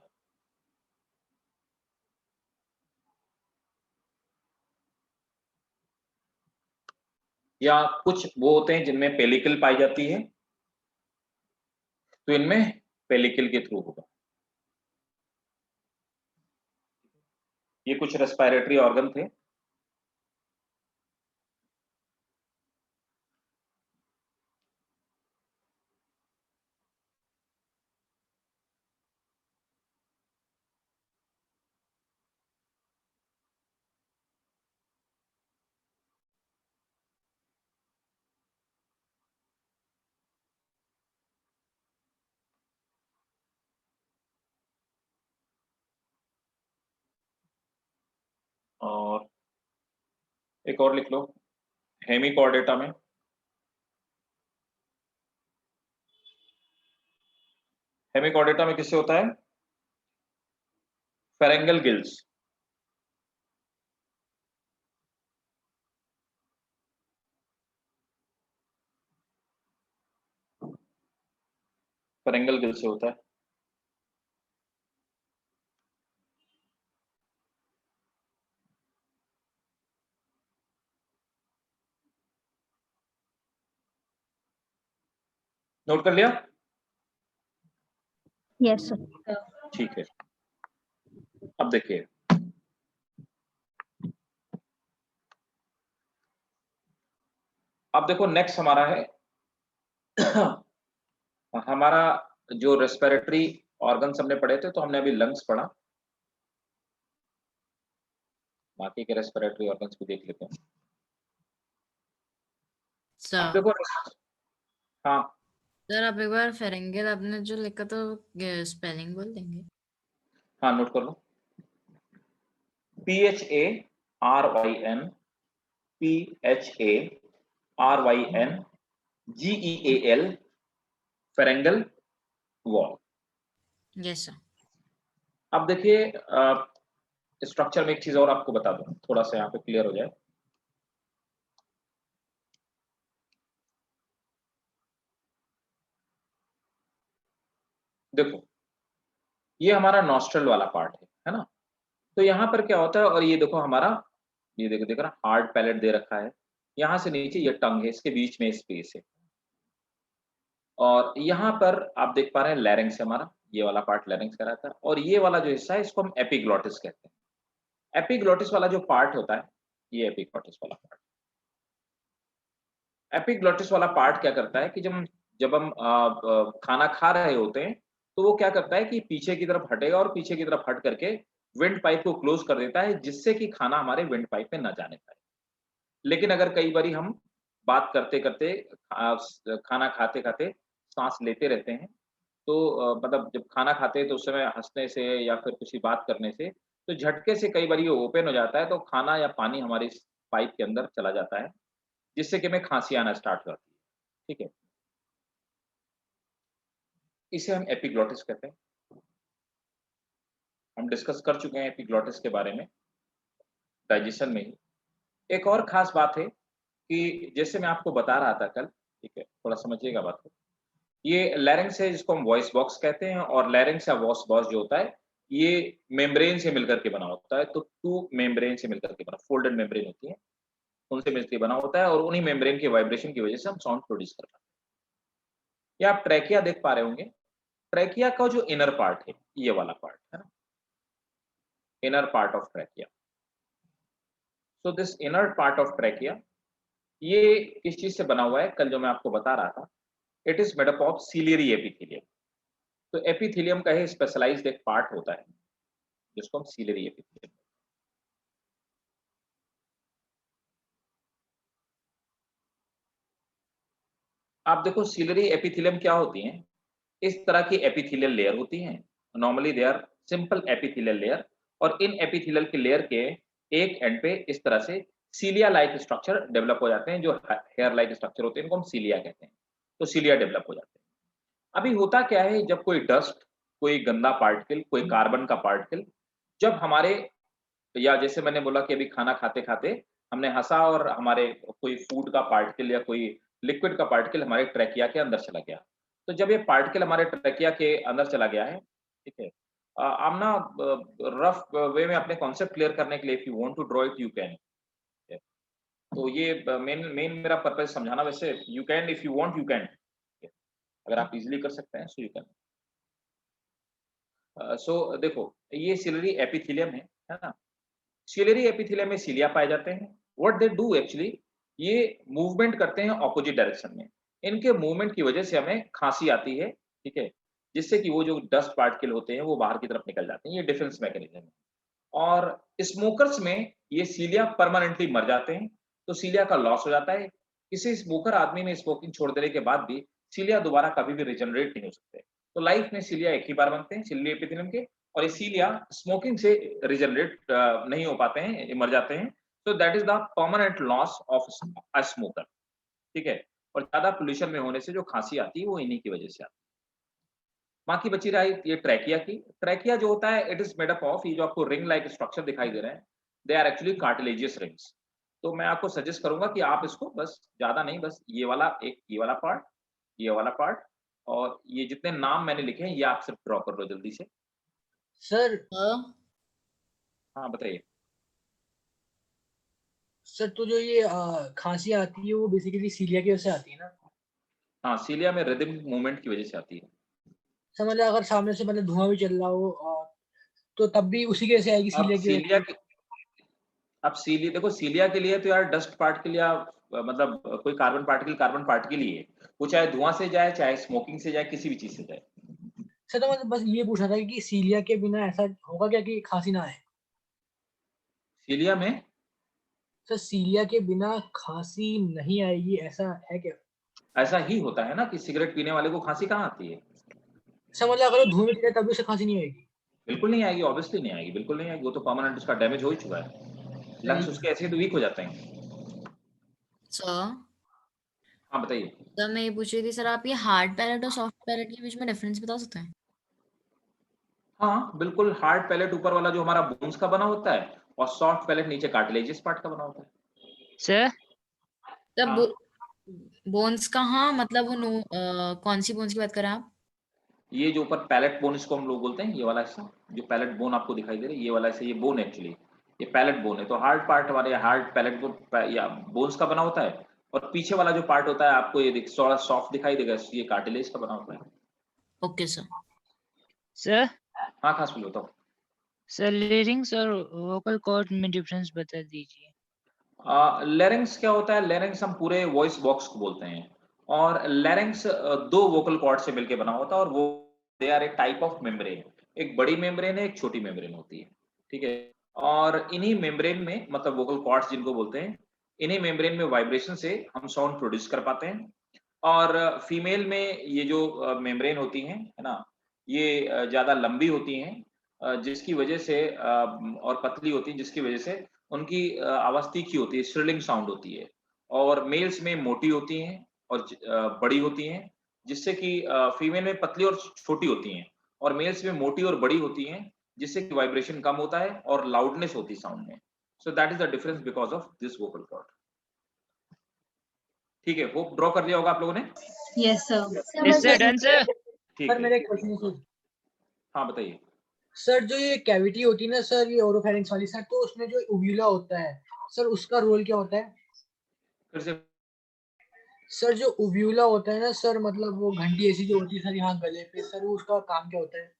या कुछ वो होते हैं जिनमें पेलिकल पाई जाती है, तो इनमें पेलिकल के थ्रू होगा। ये कुछ रेस्पिरेटरी ऑर्गन थे। और एक और लिख लो, हेमिकॉर्डेटा में हेमिकॉर्डेटा में किससे होता है? फेरेंगल गिल्स। फेरेंगल गिल्स से होता है। नोट कर लिया? Yes sir. ठीक है, अब देखिए, अब देखो नेक्स्ट हमारा है हमारा जो रेस्पिरेटरी ऑर्गन्स हमने पढ़े थे, तो हमने अभी लंग्स पढ़ा, बाकी के रेस्पिरेटरी ऑर्गन्स भी देख लेते हैं। अब सर देखो, हाँ सर आप एक बार फेरेंगल आपने जो लिखा तो स्पेलिंग बोल देंगे? हाँ, नोट कर लो, PHARYN PHARYNGEAL pharyngeal wall. Yes sir. अब देखिए, स्ट्रक्चर में एक चीज और आपको बता दूं, थोड़ा सा यहाँ पे क्लियर हो जाए। देखो, ये हमारा नॉस्ट्रल वाला पार्ट है ना? तो यहाँ पर क्या होता है, और ये देखो हमारा, ये देखो, देख रहा, हार्ड पैलेट दे रखा है, यहाँ से नीचे ये टंग है, इसके बीच में स्पेस है, और यहाँ पर आप देख पा रहे हैं लैरिंक्स है हमारा, ये वाला पार्ट लैरिंक्स का रहता है, और ये वाला जो हिस्सा है इसको हम एपिग्लॉटिस कहते हैं। एपिग्लॉटिस वाला जो पार्ट होता है, ये एपिग्लॉटिस वाला पार्ट। एपिग्लॉटिस वाला पार्ट क्या करता है कि जब हम खाना खा रहे होते हैं, तो वो क्या करता है कि पीछे की तरफ हटेगा, और पीछे की तरफ हट करके विंड पाइप को क्लोज कर देता है, जिससे कि खाना हमारे विंड पाइप में ना जाने पाए। लेकिन अगर कई बारी हम बात करते करते, खाना खाते खाते सांस लेते रहते हैं, तो मतलब जब खाना खाते हैं तो उस समय हंसने से या फिर किसी बात करने से, तो झटके से कई बार ये ओपन हो जाता है, तो खाना या पानी हमारी पाइप के अंदर चला जाता है, जिससे कि हमें खांसी आना स्टार्ट हो जाती है। ठीक है, इसे हम एपिग्लॉटिस कहते हैं। हम डिस्कस कर चुके हैं एपिग्लॉटिस के बारे में डाइजेशन में ही। एक और खास बात है कि जैसे मैं आपको बता रहा था कल, ठीक है, थोड़ा समझिएगा बात को। ये लैरिंग्स है जिसको हम वॉइस बॉक्स कहते हैं, और लैरिंग्स या वॉइस बॉक्स जो होता है ये मेम्ब्रेन से मिलकर के बना होता है। तो 2 मेम्ब्रेन से मिलकर के बना, फोल्डेड मेम्ब्रेन होती है, उनसे मिलकर बना होता है, और उन्हीं मेम्ब्रेन के वाइब्रेशन की वजह से हम साउंड प्रोड्यूस कर पाते हैं। ये आप ट्रैकिया देख पा रहे होंगे। ट्रैकिया का जो इनर पार्ट है, ये वाला पार्ट है ना, inner part of trachea. So this inner part of trachea ये किस चीज से बना हुआ है, कल जो मैं आपको बता रहा था, it is made up of ciliary epithelium. तो एपिथेलियम का ही स्पेशलाइज्ड एक पार्ट होता है जिसको हम सीलियरी एपिथेलियम। आप देखो सीलियरी एपिथेलियम क्या होती हैं, इस तरह की एपिथेलियल लेयर होती हैं। Normally they are simple epithelial layer, और इन एपिथेलियल के लेयर के एक एंड पे इस तरह से सीलिया लाइक स्ट्रक्चर डेवलप हो जाते हैं। जो हेयर लाइक स्ट्रक्चर होते हैं इनको हम सीलिया कहते हैं। तो सीलिया डेवलप हो जाते हैं। अभी होता क्या है, जब कोई डस्ट, कोई गंदा पार्टिकल, कोई कार्बन का पार्टिकल जब हमारे, या जैसे मैंने बोला कि अभी खाना खाते खाते हमने हंसा और हमारे कोई फूड का पार्टिकल या कोई लिक्विड का पार्टिकल हमारे ट्रैकिया के अंदर चला गया। तो जब ये पार्टिकल हमारे ट्रैकिया के अंदर चला गया है, ठीक है, आप ना रफ वे में अपने कॉन्सेप्ट क्लियर करने के लिए, if you want to draw it you can. तो ये मेन मेन मेरा पर्पस समझाना, वैसे you can, if you want you can, अगर आप इजीली कर सकते हैं सो यू कैन। सो देखो ये सिलरी एपिथेलियम है ना। सिलरी एपिथेलियम में सीलिया पाए जाते हैं। व्हाट दे डू एक्चुअली, ये मूवमेंट करते हैं ऑपोजिट डायरेक्शन में। इनके मूवमेंट की वजह से हमें खांसी आती है, ठीक है, जिससे कि वो जो डस्ट पार्टिकल होते हैं वो बाहर की तरफ निकल जाते हैं। ये डिफेंस मैकेनिज्म है। और स्मोकर्स में ये सीलिया परमानेंटली मर जाते हैं, तो सीलिया का लॉस हो जाता है। किसी स्मोकर आदमी में स्मोकिंग छोड़ देने के बाद भी सीलिया दोबारा कभी भी रिजनरेट नहीं हो सकते। तो लाइफ में सीलिया एक ही बार बनते हैं, सिलियरी एपिथेलियम के, और ये सीलिया स्मोकिंग से रिजनरेट नहीं हो पाते हैं, ये मर जाते हैं। तो that is the permanent loss of a smoker, ठीक है। और ज्यादा पोल्यूशन में होने से जो खांसी आती है वो इन्हीं की वजह से आती है। बाकी बची रही ये ट्रैकिया की। ट्रैकिया जो होता है it is made up of, ये जो आपको रिंग लाइक स्ट्रक्चर दिखाई दे रहे हैं, they are actually cartilaginous rings. तो मैं आपको सजेस्ट करूंगा कि आप इसको बस ज्यादा नहीं, बस ये वाला एक, ये वाला पार्ट, ये वाला पार्ट, और ये जितने नाम मैंने लिखे हैं ये आप सिर्फ ड्रॉ कर लो जल्दी से। सर हाँ बताइए। सर तो जो ये खांसी आती है वो बेसिकली सीलिया की वजह से आती है ना? हाँ, सीलिया में रिदमिक मूवमेंट की वजह से आती है। समझ अगर सामने से मतलब धुआं भी चल रहा हो तो तब भी उसी की वजह से आएगी, अब सीलिया की सीलिया वजह से। अब सीलिया देखो, सीलिया के लिए तो यार डस्ट पार्टिकल या मतलब कोई कार्बन पार्टिकल ही है। वो चाहे धुआं से जाए, चाहे स्मोकिंग से जाए, किसी भी चीज से जाए। सर तो मतलब बस ये पूछना था कि सीलिया के बिना ऐसा होगा क्या कि खांसी ना आए? सीलिया में सर सीलिया के बिना खांसी नहीं आएगी ऐसा है क्या? ऐसा ही होता है ना कि सिगरेट पीने वाले को खांसी कहाँ आती है। सर मतलब अगर वो धुएं में चले तब भी उसे खांसी नहीं आएगी? बिल्कुल नहीं आएगी, ऑब्वियसली नहीं आएगी, बिल्कुल नहीं आएगी। वो तो परमानेंट उसका डैमेज हो ही चुका है। लंग्स उसके ऐसे ही तो वीक हो जाते हैं। सर हाँ बताइए। सर मैं ये पूछ रही थी सर, आप ये हार्ड पैलेट और सॉफ्ट पैलेट के बीच में डिफरेंस बता सकते हैं? हाँ बिल्कुल, हार्ड पैलेट ऊपर वाला जो हमारा बोन्स का बना होता है, और सॉफ्ट पैलेट नीचे कार्टिलेजियस पार्ट का बना होता है। सर सर हाँ। बोन्स कहाँ, मतलब वो कौन सी बोन्स की बात कर रहे हैं आप? ये जो ऊपर पैलेट बोन इसको हम लोग बोलते हैं, ये वाला हिस्सा जो पैलेट बोन आपको दिखाई दे रहा है, ये वाला हिस्सा, ये बोन एक्चुअली, ये पैलेट बोन है। तो हार्ड पार्ट हमारे हार्ड पैलेट बोन या बोन्स का बना होता है, और पीछे वाला जो पार्ट होता है आपको ये थोड़ा सॉफ्ट दिखाई देगा, ये कार्टिलेज का बना होता है। Okay sir. सर हाँ खास बोलो तो सर लेरिंग्स और वोकल कॉर्ड में डिफरेंस बता दीजिए। लेरिंग्स क्या होता है, लेरिंग्स हम पूरे वॉइस बॉक्स को बोलते हैं, और लेरिंग्स दो वोकल कॉर्ड से मिलकर बना होता है, और वो they are a type of membrane. एक बड़ी मेम्ब्रेन है, एक छोटी मेम्ब्रेन होती है, ठीक है। और इन्हीं मेम्ब्रेन में, मतलब वोकल कॉर्ड्स जिनको बोलते हैं, इन्हीं मेम्ब्रेन में वाइब्रेशन से हम साउंड प्रोड्यूस कर पाते हैं। और फीमेल में ये जो मेम्ब्रेन होती हैं, है ना, ये ज्यादा लंबी होती हैं, जिसकी वजह से और पतली होती है, जिसकी वजह से उनकी आवाज तीखी होती है, श्रिलिंग साउंड होती है। और मेल्स में मोटी होती हैं और बड़ी होती हैं, जिससे कि फीमेल में पतली और छोटी होती हैं, और मेल्स में मोटी और बड़ी होती हैं, जिससे कि वाइब्रेशन कम होता है और लाउडनेस होती है साउंड में। So that is the difference because of this vocal cord. ठीक है, वो ड्रॉ कर लिया होगा आप लोगों ने? Yes sir. Yes sir, done sir. ठीक सर है, मेरा एक क्वेश्चन है सर। हाँ बताइए। सर जो ये कैविटी होती है ना सर, ये ओरोफेरिंक्स वाली सर, तो उसमें जो उव्यूला होता है सर, उसका रोल क्या होता है? फिर से सर जो उव्यूला होता है ना सर, मतलब वो घंटी ऐसी जो होती है सर यहाँ गले पे, सर वो उसका काम क्या होता है?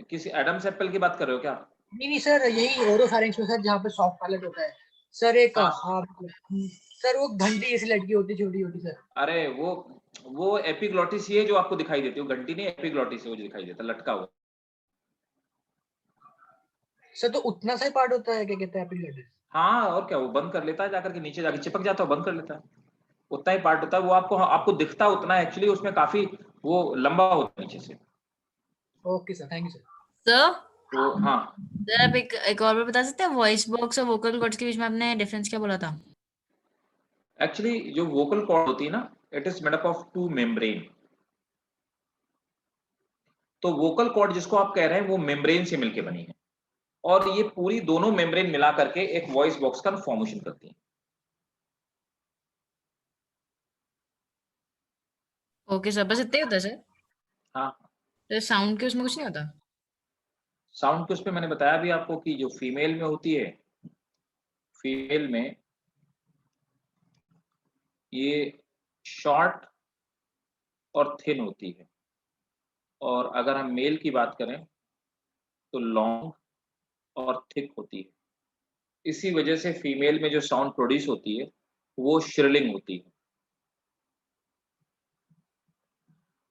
किसी एडम्स एप्पल की बात कर रहे हो क्या? नहीं नहीं सर, यही ओरोफेरिंक्स में सर, जहाँ पे सॉफ्ट पैलेट होता है सर, एक हाँ, सर वो घंटी ऐसी लटकी होती है, छोटी छोटी सर। अरे वो एपिग्लॉटिस ही है जो आपको दिखाई देती है, वो घंटी नहीं, एपिग्लॉटिस है वो जो दिखाई देता है, लटका हुआ। सर तो उतना सा ही पार्ट होता है, क्या कहते हैं, एपिग्लॉटिस? हाँ, और क्या, वो बंद कर लेता है जाकर के, नीचे जाके चिपक जाता है, बंद कर लेता है, उतना ही पार्ट होता है वो। आपको आपको दिखता उतना है, एक्चुअली उसमें काफी वो लंबा होता है नीचे से। Okay sir, thank you sir. Sir तो हाँ, सर आप एक और बार बता सकते हैं, वॉइस बॉक्स और वोकल कॉर्ड्स के बीच में आपने डिफरेंस क्या बोला था? एक्चुअली जो वोकल कॉर्ड होती है ना, it is made up of 2 membrane. तो वोकल कॉर्ड जिसको आप कह रहे हैं वो मेम्ब्रेन से मिलके बनी है, और ये पूरी दोनों मेम्ब्रेन मिला करके एक वॉइस बॉक्स का फॉर्मेशन करती है। ओके सर, बस इतना ही होता है सर? हाँ, तो साउंड के उसमें कुछ नहीं होता? साउंड के उस पे मैंने बताया भी आपको कि जो फीमेल में होती है, फीमेल में ये शॉर्ट और थिन होती है, और अगर हम मेल की बात करें तो लॉन्ग और थिक होती है। इसी वजह से फीमेल में जो साउंड प्रोड्यूस होती है वो श्रिलिंग होती है,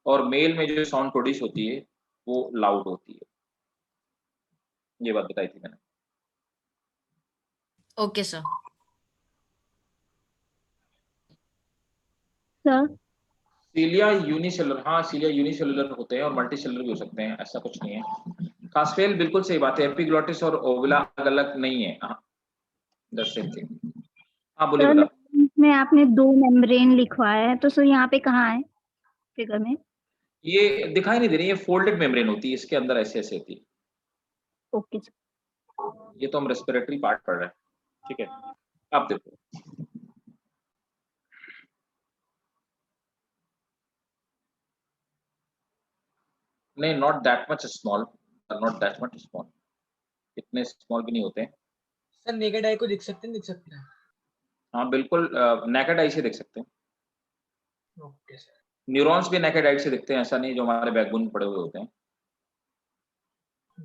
और मेल में जो साउंड प्रोड्यूस होती है वो लाउड होती है। ये बात बताई थी मैंने। Okay sir. सर सीलिया यूनिसेलुलर, हाँ सीलिया यूनिसेलुलर होते हैं और मल्टी सेलुलर भी हो सकते हैं, ऐसा कुछ नहीं है। कास्फेल बिल्कुल सही बात है, एपिग्लॉटिस और ओविला अलग अलग नहीं है। हाँ, द सेम थिंग। हाँ बोलिए सर बेटा। में आपने 2 मेम्ब्रेन लिखवाया है, तो सर यहाँ पे कहाँ है फिगर में? ये दिखाई नहीं दे रही, ये फोल्डेड मेम्ब्रेन होती है, इसके अंदर ऐसे ऐसे होती है। Okay sir. ये तो हम रेस्पिरेटरी पार्ट पढ़ रहे हैं, ठीक है। अब देखो, नहीं, not that much small, not that much small, इतने स्मॉल भी नहीं होते हैं। सर नेकेड आई को दिख सकते हैं, दिख सकते हैं? हाँ बिल्कुल, नेकेड आई से देख सकते हैं। Okay sir. न्यूरॉन्स भी नेकेड आई से दिखते हैं, ऐसा नहीं, जो हमारे बैकबोन में पड़े हुए होते हैं।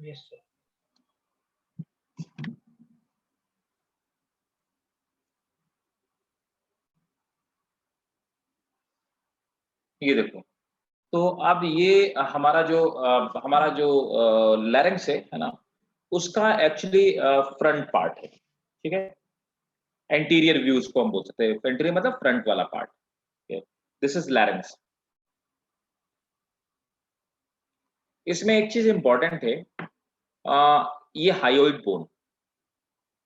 Yes sir. ये देखो, तो अब ये हमारा जो लैरिंक्स है ना, उसका एक्चुअली फ्रंट पार्ट है, ठीक है। एंटीरियर व्यू उसको हम बोल सकते हैं, एंटीरियर मतलब फ्रंट वाला पार्ट। This is larynx. इसमें एक चीज इंपॉर्टेंट है, ये हायोइड बोन,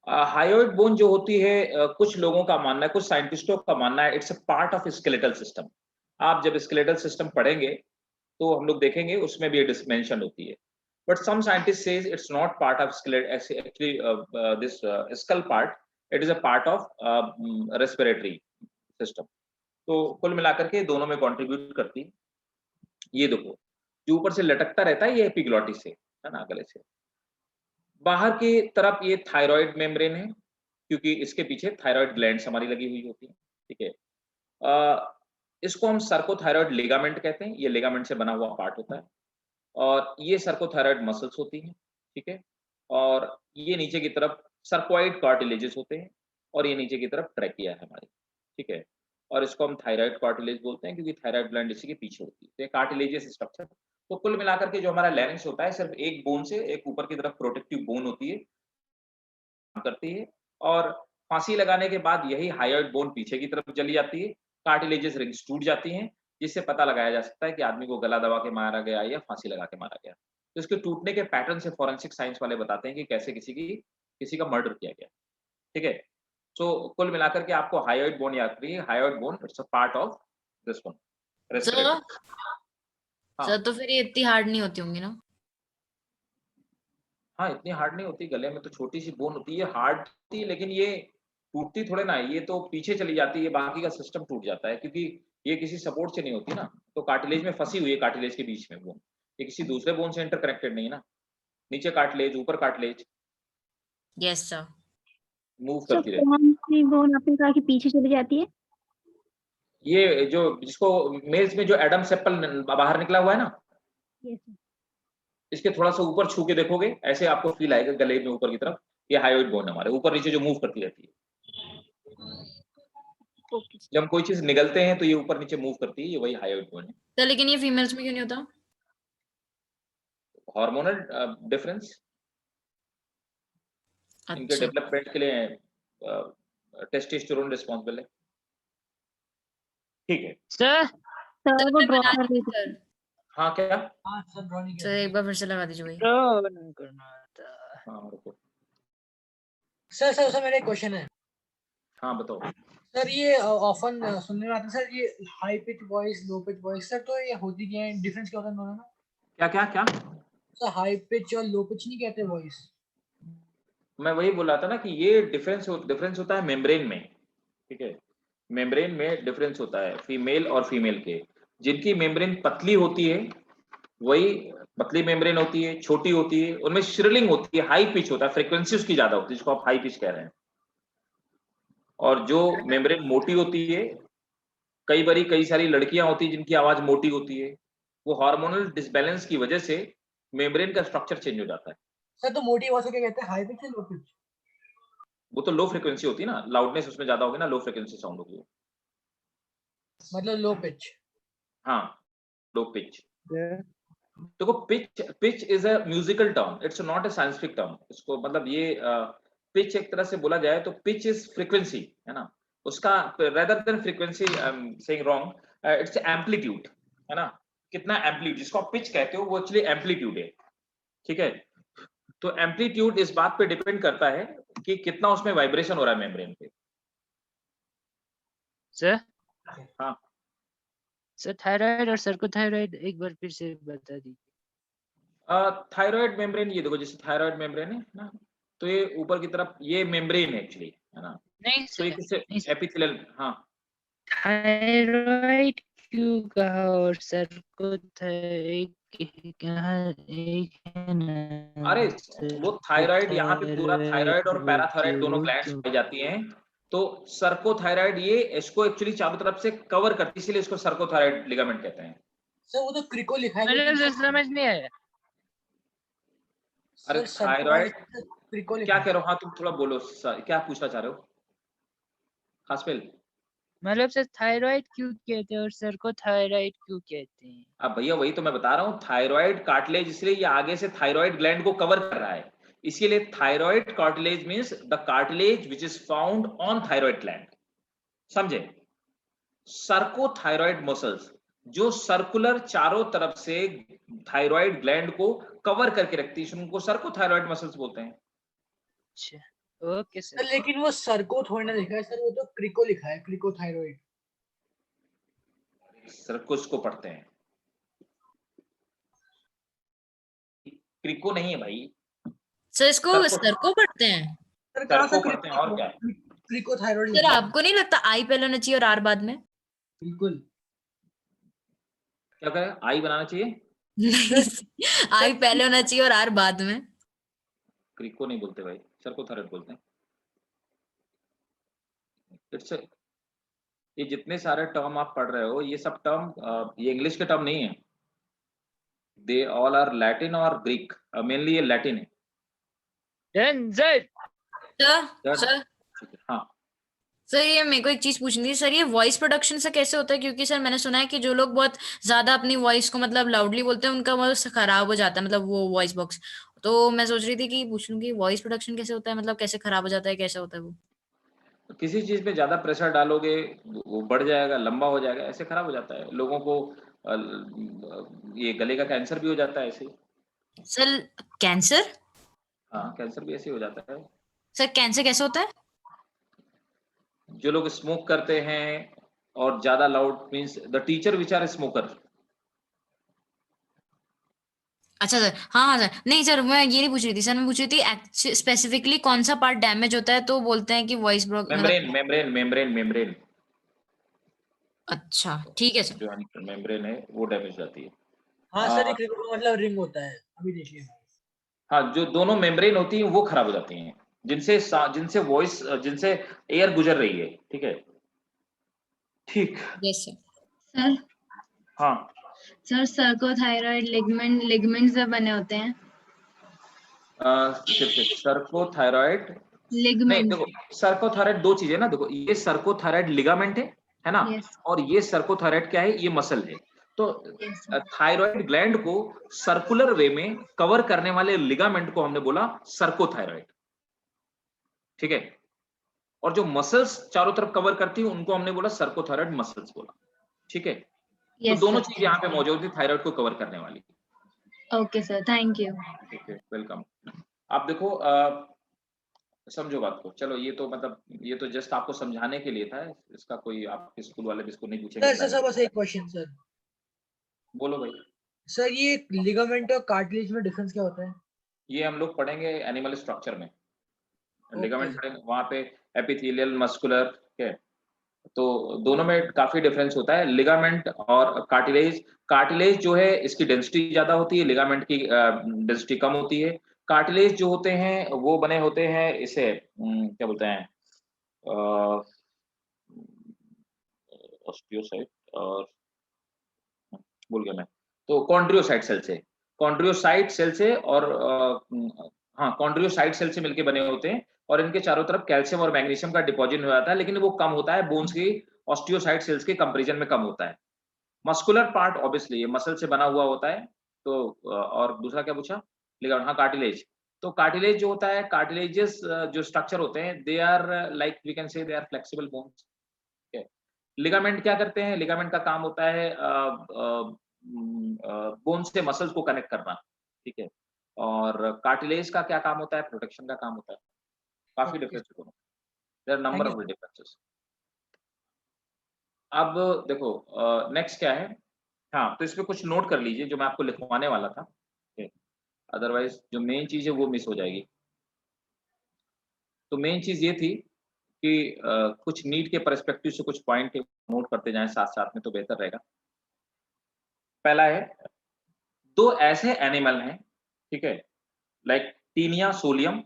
हायोइड बोन जो होती है, कुछ लोगों का मानना है, कुछ साइंटिस्टों का मानना है, it's a part of skeletal system. आप जब स्केलेटल सिस्टम पढ़ेंगे तो हम लोग देखेंगे उसमें भी मेंशन होती है, but some scientist says it's not part of actually this skull part, it is a part of respiratory system. तो कुल मिलाकर के दोनों में कंट्रीब्यूट करती है। ये देखो, जो ऊपर से लटकता रहता है ये एपिग्लॉटिस है ना, गले से। बाहर की तरफ ये थायराइड मेम्ब्रेन है, क्योंकि इसके पीछे थायराइड ग्लैंड्स हमारी लगी हुई होती है, ठीक है। इसको हम सर्कोथायराइड लिगामेंट कहते हैं, ये लिगामेंट से बना हुआ पार्ट होता है, और ये सर्कोथायराइड मसल्स होती हैं, ठीक है। और ये नीचे की तरफ सर्कोइड कार्टिलेजेस होते हैं, और ये नीचे की तरफ ट्रैकिया है हमारी, ठीक है। और इसको हम थायराइड कार्टिलेज बोलते हैं, क्योंकि थायराइड ग्लैंड इसी के पीछे होती है, तो ये कार्टिलेजियस स्ट्रक्चर। तो कुल मिलाकर के जो हमारा लैरिंक्स होता है, सिर्फ एक बोन से, एक ऊपर की तरफ प्रोटेक्टिव बोन होती है, करती है, और फांसी लगाने के बाद यही हायोइड बोन पीछे की तरफ चली जाती है, कार्टिलेजियस रिंग्स टूट जाती हैं, जिससे पता लगाया जा सकता है कि आदमी को गला दबा के मारा गया या फांसी लगा के मारा गया। तो इसके टूटने के पैटर्न से फॉरेंसिक साइंस वाले बताते हैं कि कैसे किसी का मर्डर किया गया, ठीक है। सो कुल मिलाकर के आपको हायोइड बोन याद रखिए, hyoid bone it's a part of this one, sir respiratory. हाँ सर तो फिर ये इतनी हार्ड नहीं होती होंगी ना? हाँ, इतनी हार्ड नहीं होती, गले में तो छोटी सी बोन होती है, हार्ड होती है, लेकिन ये टूटती थोड़े ना है, ये तो पीछे चली जाती है, बाकी का सिस्टम टूट जाता है, क्योंकि ये किसी सपोर्ट से नहीं होती ना, तो कार्टिलेज में फंसी हुई है, कार्टिलेज के बीच में बोन, ये किसी दूसरे बोन से इंटरकनेक्टेड नहीं है ना, नीचे कार्टिलेज ऊपर cartilage yes sir. Move sir करती रहती कौन सी बोन आपने कहा कि पीछे चली जाती है? है। ये जो जिसको मेल्स में जो एडम सेप्पल बाहर निकला हुआ है ना, Yes, sir. इसके थोड़ा सा ऊपर छू के देखोगे, ऐसे आपको फील आएगा गले में ऊपर की तरफ, ये हायोइड बोन हमारे ऊपर नीचे जो मूव करती रहती है, Okay. जब हम कोई चीज निगलते हैं तो ये ऊपर नीचे मूव करती है, ये वही हायोइड बोन है। सर लेकिन ये फीमेल्स में क्यों नहीं होता? हार्मोनल डिफरेंस इनके अच्छा डेवलपमेंट के लिए टेस्टोस्टेरोन रिस्पॉन्सिबल है। ठीक है, सर सर सर वो मैं ड्रॉ बना कर दी देती सर। हाँ क्या, हाँ सर ड्रॉ नहीं सर किया। एक बार फिर से लगा दीजिए वही। ड्रॉ करना था। हाँ रुको, सर सर सर मेरा एक क्वेश्चन है हाँ बताओ। सर, ये ऑफन सुनने में आता है सर, ये high pitch voice low pitch voice, sir तो ये होती क्या है, डिफरेंस क्या होता है दोनों में? क्या क्या क्या, सर हाई पिच और लो पिच नहीं कहते वॉइस? मैं वही बोला था ना कि ये डिफरेंस होता है मेम्ब्रेन में, ठीक है, मेम्ब्रेन में डिफरेंस होता है फीमेल और फीमेल के। जिनकी मेम्ब्रेन पतली होती है, वही पतली मेम्ब्रेन होती है, छोटी होती है, उनमें श्रिलिंग होती है, हाई पिच होता है, फ्रीक्वेंसी उसकी ज्यादा होती है, जिसको आप हाई पिच कह रहे हैं। और जो मेम्ब्रेन मोटी होती है, कई सारी लड़कियां होती हैं जिनकी आवाज मोटी होती है, वो हार्मोनल डिसबैलेंस की वजह से मेम्ब्रेन का स्ट्रक्चर चेंज हो जाता है। सर तो मोटी आवाज को क्या कहते हैं, हाई पिच या लो पिच? वो तो लो फ्रीक्वेंसी होती है ना, लाउडनेस उसमें ज्यादा होगी ना, लो फ्रीक्वेंसी साउंड होगी। मतलब लो पिच। हाँ, लो पिच। देखो pitch is a musical term, it's not a scientific term. इसको मतलब ये पिच एक तरह से बोला जाए तो पिच इज फ्रीक्वेंसी, है ना, उसका rather than frequency, I am saying wrong, it's amplitude, है ना, कितना एम्पलीट्यूड जिसको आप पिच कहते हो वो एक्चुअली एम्पलीट्यूड है, ठीक है। तो एम्पलीट्यूड इस बात पे डिपेंड करता है कि कितना उसमें वाइब्रेशन हो रहा है मेम्ब्रेन पे। सर हाँ, सर थायराइड और सर्कोथायराइड एक बार फिर से बता दीजिए। थायराइड मेम्ब्रेन, ये देखो जैसे थायराइड मेम्ब्रेन है ना, तो ये ऊपर की तरफ ये मेम्ब्रेन है एक्चुअली, है ना, नहीं तो ये सर, किससे नहीं एपिथेलियल, हाँ थायराइड क्यों कहा और सर्कोथायराइड कहाँ एक है ना? अरे वो थायराइड, यहाँ पे पूरा थायराइड और सर्कोथायराइड पैराथायराइड बोलते दोनों हो ग्लैंड्स तो पाई जाती हैं। तो सर्कोथायराइड ये इसको एक्चुअली चारों तरफ से कवर करती है, इसीलिए इसको सर्कोथायराइड लिगामेंट कहते हैं। सर वो तो क्रिको लिखा है, मतलब लेकिन सर समझ नहीं आया। अरे सर थायराइड क्रिको लिखा क्या है। कह रहे हो, हाँ तुम थोड़ा बोलो, क्या पूछना चाह रहे हो हास्पिल? मतलब सर थायराइड क्यों कहते हैं और सर्कोथायराइड क्यों कहते हैं? अब भैया वही तो मैं बता रहा हूँ, थायराइड कार्टिलेज, इसलिए ये आगे से थायराइड ग्लैंड को कवर कर रहा है, इसीलिए thyroid cartilage means the cartilage which is found on thyroid gland, समझे। सर्कोथायराइड मसल्स जो सर्कुलर चारों तरफ से थायराइड ग्लैंड को कवर करके रखती है, उनको सर्कोथायराइड मसल्स बोलते हैं। अच्छा ओके सर सर। लेकिन वो सर्को थोड़ी ना लिखा है सर, वो तो क्रिको लिखा है, क्रिको थायराइड। सर्कोस को पढ़ते हैं, क्रिको नहीं है भाई, सर इसको सर्को सर को पढ़ते हैं? सर कहाँ से सर्को पढ़ते हैं, और क्या। क्रिको थायराइड सर लिखा है? आपको नहीं लगता आई पहले होना चाहिए और आर बाद में? बिल्कुल। क्या करें, आई बनाना चाहिए, नहीं आई पहले होना चाहिए और आर बाद में। क्रिको नहीं बोलते भाई, सर्कोथायराइड बोलते हैं। इट्स ये जितने सारे टर्म आप पढ़ रहे हो, ये सब टर्म ये इंग्लिश के टर्म नहीं है, दे ऑल आर लैटिन और ग्रीक, मेनली ये लैटिन है। Done sir. सर सर ठीक है, हाँ सर ये मेरे को एक चीज पूछनी थी सर, ये वॉइस प्रोडक्शन से कैसे होता है? क्योंकि सर मैंने सुना है कि जो लोग बहुत ज्यादा अपनी वॉइस को मतलब लाउडली बोलते हैं उनका वॉइस खराब हो जाता है, मतलब वो वॉइस बॉक्स। तो मैं सोच रही थी कि पूछ लूं कि वॉइस प्रोडक्शन कैसे होता है, मतलब कैसे खराब हो जाता है, कैसे होता है वो? तो किसी चीज पे ज्यादा प्रेशर डालोगे वो बढ़ जाएगा, लंबा हो जाएगा, ऐसे खराब हो जाता है। लोगों को ये गले का कैंसर भी हो जाता है ऐसे। Sir cancer? हाँ कैंसर भी ऐसे ही हो जाता है। सर कैंसर कैसे होता है? जो लोग स्मोक करते हैं और ज्यादा loud means the teacher which are smoker, अच्छा सर, हाँ हाँ सर, नहीं सर मैं ये नहीं पूछ रही थी सर, मैं पूछ रही थी स्पेसिफिकली कौन सा पार्ट डैमेज होता है तो बोलते हैं कि वॉइस ब्रोक मतलब। मेम्ब्रेन मेम्ब्रेन मेम्ब्रेन मेम्ब्रेन अच्छा ठीक है सर। जो मेम्ब्रेन है वो डैमेज जाती है। हाँ सर, एक रिंग मतलब रिंग होता है, अभी देखिए। हाँ, जो दोनों मेम्ब्रेन होती है वो खराब हो जाती हैं, जिनसे वॉइस, जिनसे एयर गुजर रही है, ठीक है। ठीक। Yes sir. सर हाँ सर सर्कोथायरॉइड लिगामेंट से बने होते हैं। सर्कोथायरॉइड नहीं, लिगामेंट। देखो सर्कोथायरॉइड दो चीजें ना, देखो ये सर्कोथायरॉइड लिगामेंट है ना, यस और ये सर्कोथायरॉइड क्या है, ये मसल है। तो यस थायराइड ग्लैंड को सर्कुलर वे में कवर करने वाले लिगामेंट को हमने बोला सर्कोथायरॉइड, ठीक है। और जो मसल्स चारों तरफ कवर करती है उनको हमने बोला सर्कोथायरॉइड मसल्स बोला, ठीक है। तो यस दोनों सर। चीज यहाँ पे मौजूद थी थायराइड को कवर करने वाली। Okay sir, thank you. ठीक है, वेलकम। आप देखो समझो बात को, चलो ये तो मतलब ये तो जस्ट आपको समझाने के लिए था, इसका कोई आपके स्कूल वाले भी इसको नहीं पूछेंगे सर प्राइवेट। बस एक क्वेश्चन सर। बोलो भाई। सर ये लिगामेंट और कार्टिलेज में डिफरेंस क्या होता है? ये हम लोग पढ़ेंगे एनिमल स्ट्रक्चर में, ओके लिगामेंट पढ़ेंगे वहाँ पे, एपिथेलियल मस्कुलर, ठीक है। तो दोनों में काफी डिफरेंस होता है, लिगामेंट और कार्टिलेज। कार्टिलेज जो है इसकी डेंसिटी ज्यादा होती है, लिगामेंट की डेंसिटी कम होती है। कार्टिलेज जो होते हैं वो बने होते हैं इसे क्या बोलते हैं, ऑस्टियोसाइट और भूल गया मैं, तो कॉन्ड्रियोसाइट सेल से, कॉन्ड्रियोसाइट सेल से और हाँ कॉन्ड्रियोसाइट सेल से मिलके बने होते हैं, और इनके चारों तरफ कैल्शियम और मैग्नीशियम का डिपॉजिट हो जाता है, लेकिन वो कम होता है बोन्स की ऑस्टियोसाइट सेल्स के कंपैरिजन में कम होता है। मस्कुलर पार्ट ऑब्वियसली ये मसल से बना हुआ होता है। तो और दूसरा क्या पूछा, लिगामेंट, हाँ कार्टिलेज। तो कार्टिलेज जो होता है, कार्टिलेजेस जो स्ट्रक्चर होते हैं they are like we can say they are flexible bones. Ligament क्या करते हैं, लिगामेंट का काम होता है बोन से मसल्स को कनेक्ट करना, ठीक है। और कार्टिलेज का क्या काम होता है, प्रोटेक्शन का काम होता है। काफी ओके, डिफरेंस है दोनों, there are thank number you. Of differences. अब देखो नेक्स्ट क्या है, हाँ तो इसमें कुछ नोट कर लीजिए जो मैं आपको लिखवाने वाला था, अदरवाइज जो मेन चीज है वो मिस हो जाएगी। तो मेन चीज ये थी कि कुछ नीट के परस्पेक्टिव से कुछ पॉइंट नोट करते जाएं साथ साथ में तो बेहतर रहेगा। पहला है, दो ऐसे एनिमल हैं, ठीक है, लाइक टीनिया सोलियम,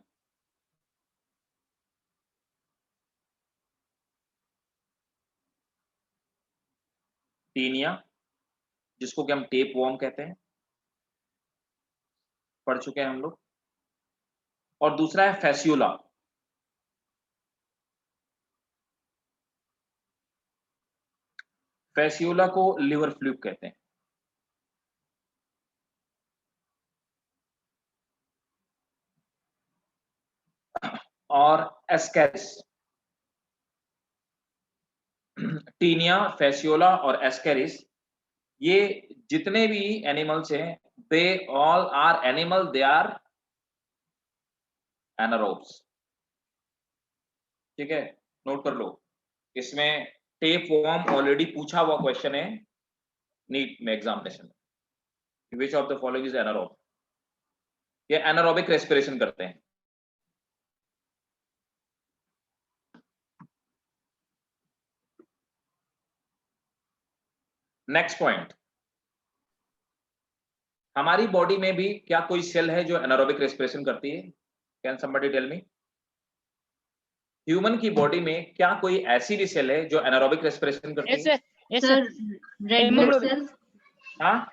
टीनिया जिसको कि हम टेप वॉर्म कहते हैं, पढ़ चुके हैं हम लोग। और दूसरा है फैसियोला, फैसियोला को लिवर फ्लूक कहते हैं। और एस्केरिस, टीनिया, फैसियोला और एस्केरिस, ये जितने भी एनिमल्स हैं they all are animal, they are anaerobes, ठीक है, नोट कर लो। इसमें टेप वॉर्म ऑलरेडी पूछा हुआ क्वेश्चन है नीट में एग्जामिनेशन में, विच of the following is anaerobe, ये एनारोबिक रेस्पिरेशन करते हैं। नेक्स्ट पॉइंट, हमारी बॉडी में भी क्या कोई सेल है जो एनारोबिक रेस्पिरेशन करती है, can somebody tell me. Human की बॉडी में क्या कोई ऐसी भी सेल है जो एनारोबिक रेस्पिरेशन करती Yes है? sir. Yes sir. Sir red blood Hemoglobin. Cells. हाँ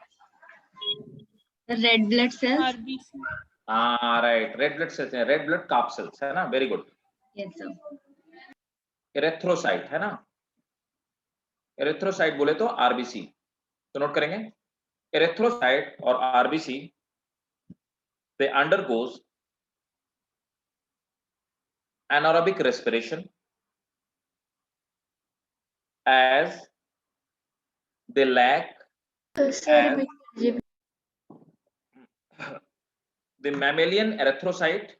रेड ब्लड सेल्स। RBC. हाँ राइट, रेड ब्लड सेल्स हैं, रेड ब्लड कार्प सेल्स है ना, very good. Yes sir. Erythrocyte है ना, एरेथ्रोसाइट बोले तो आरबीसी, तो नोट करेंगे एरेथ्रोसाइट और RBC they undergoes anaerobic respiration as they lack as the mammalian erythrocyte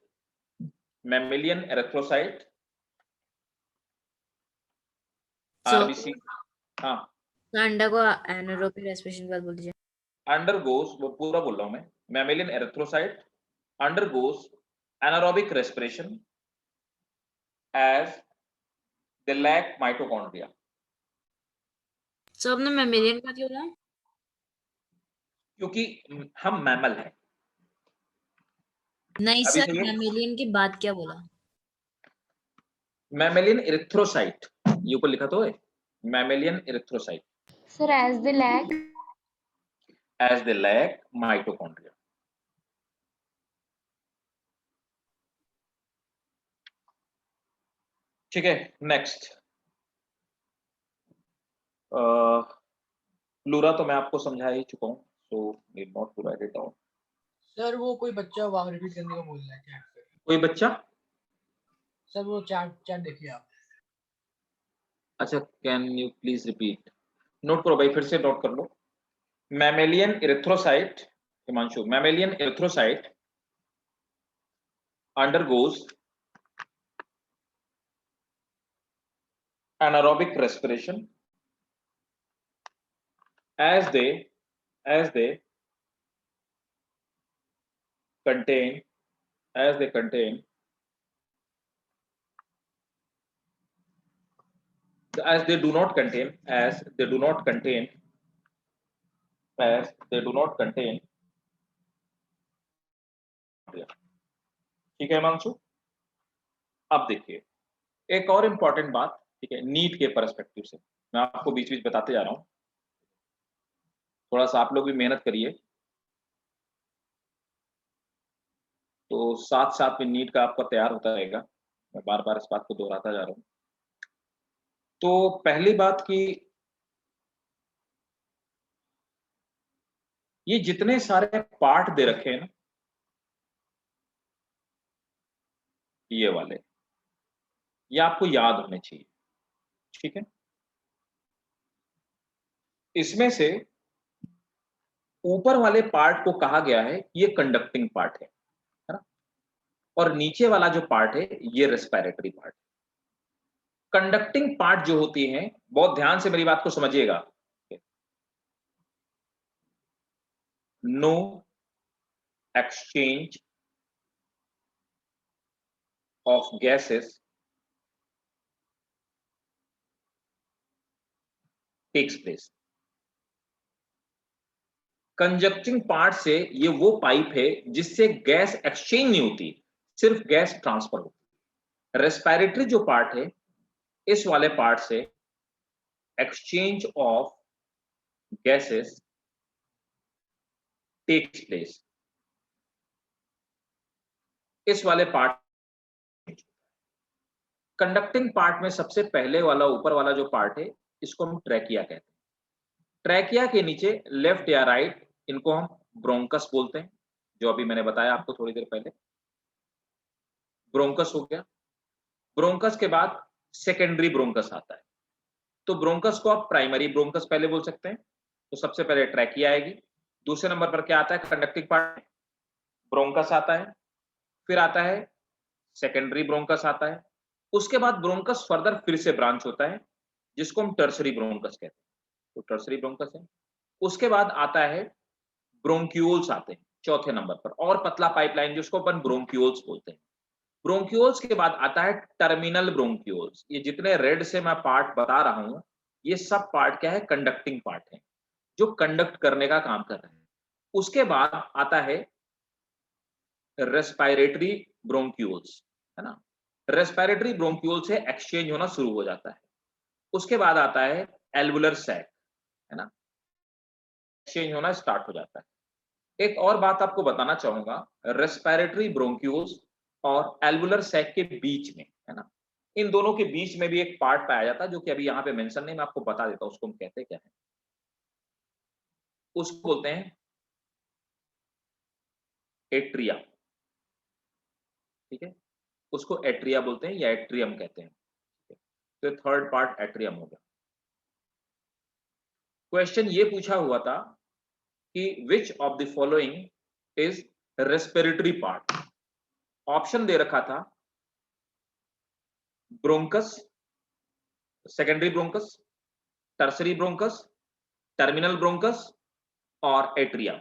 So RBC, हाँ अंडा को एनारोबिक रेस्पिरेशन के बाद बोल दीजिए। अंडरगोज, वो पूरा बोल रहा हूँ मैं, mammalian erythrocyte undergoes anaerobic respiration as they lack mitochondria. सो आपने मैमेलियन का क्यों बोला? क्योंकि हम मैमल हैं। नहीं अभी सर, तो ये मैमेलियन के बाद क्या बोला? मैमेलियन इरिथ्रोसाइट, ये ऊपर लिखा तो है mammalian erythrocyte Sir, as they lack. as they lack mitochondria. ठीक है, नेक्स्ट प्लूरा तो मैं आपको समझा ही चुका हूँ, so need not to write it down. Sir वो कोई बच्चा वाव रिपीट करने को बोल रहा है चैट पे। कोई बच्चा? सर वो चैट देखिए आप। अच्छा, can you please repeat? Note करो भाई, फिर से नोट कर लो। Mammalian erythrocyte, Himanshu, mammalian erythrocyte undergoes anaerobic respiration as they contain as they do not contain ठीक है हिमांशु। अब देखिए एक और इंपॉर्टेंट बात, ठीक है, नीट के पर्सपेक्टिव से मैं आपको बीच बीच बताते जा रहा हूं, थोड़ा सा आप लोग भी मेहनत करिए, तो साथ साथ में नीट का आपका तैयार होता रहेगा। मैं बार बार इस बात को दोहराता जा रहा हूं। तो पहली बात कि ये जितने सारे पार्ट दे रखे हैं ना, ये वाले, ये आपको याद होने चाहिए, ठीक है। इसमें से ऊपर वाले पार्ट को कहा गया है ये कंडक्टिंग पार्ट है ना, और नीचे वाला जो पार्ट है ये रेस्पिरेटरी पार्ट। कंडक्टिंग पार्ट जो होती है, बहुत ध्यान से मेरी बात को समझिएगा, no exchange of gases takes place. Conducting part से ये वो पाइप है जिससे गैस एक्सचेंज नहीं होती, सिर्फ गैस ट्रांसफर होती। रेस्पिरेटरी जो पार्ट है, इस वाले पार्ट से exchange of gases takes place. इस वाले पार्ट, कंडक्टिंग पार्ट में सबसे पहले वाला ऊपर वाला जो पार्ट है इसको हम ट्रैकिया कहते हैं। ट्रैकिया के नीचे लेफ्ट या राइट इनको हम ब्रोंकस बोलते हैं, जो अभी मैंने बताया आपको थोड़ी देर पहले। ब्रोंकस हो गया। ब्रोंकस के बाद सेकेंडरी ब्रोंकस आता है। तो ब्रोंकस को आप प्राइमरी ब्रोंकस पहले बोल सकते हैं। तो सबसे पहले ट्रैकिया आएगी, दूसरे नंबर पर क्या आता है, कंडक्टिंग पार्ट, ब्रोंकस आता है, फिर आता है सेकेंडरी ब्रोंकस आता है, उसके बाद ब्रोंकस फर्दर फिर से ब्रांच होता है जिसको हम टर्सरी ब्रोंकस कहते हैं। तो टर्सरी ब्रोंकस है। उसके बाद आता है ब्रोंक्यूल्स आते हैं चौथे नंबर पर, और पतला पाइपलाइन जिसको अपन ब्रोंक्यूल्स बोलते हैं। ब्रोंक्यूल्स के बाद आता है टर्मिनल ब्रोंक्यूल्स। ये जितने रेड से मैं पार्ट बता रहा हूं, ये सब पार्ट क्या है, कंडक्टिंग पार्ट है, जो कंडक्ट करने का काम कर रहे हैं। उसके बाद आता है रेस्पिरेटरी ब्रोंक्यूल्स, है ना। रेस्पिरेटरी ब्रोंक्यूल से एक्सचेंज होना शुरू हो जाता है। उसके बाद आता है एल्वुलर सैक, है ना, एक्सचेंज होना स्टार्ट हो जाता है। एक और बात आपको बताना चाहूंगा, रेस्पिरेटरी ब्रोंक्यूल्स और एल्वुलर सैक के बीच में, है ना, इन दोनों के बीच में भी एक पार्ट पाया जाता है जो कि अभी यहाँ पे मेंशन नहीं, मैं आपको बता देता हूँ उसको हम कहते क्या है। उसको बोलते हैं एट्रिया, ठीक है, उसको एट्रिया बोलते हैं या एट्रियम कहते हैं। तो थर्ड पार्ट एट्रियम हो गया। क्वेश्चन ये पूछा हुआ था कि which of the following is respiratory part. Option दे रखा था bronchus, secondary bronchus, tertiary bronchus, terminal bronchus और एट्रिया।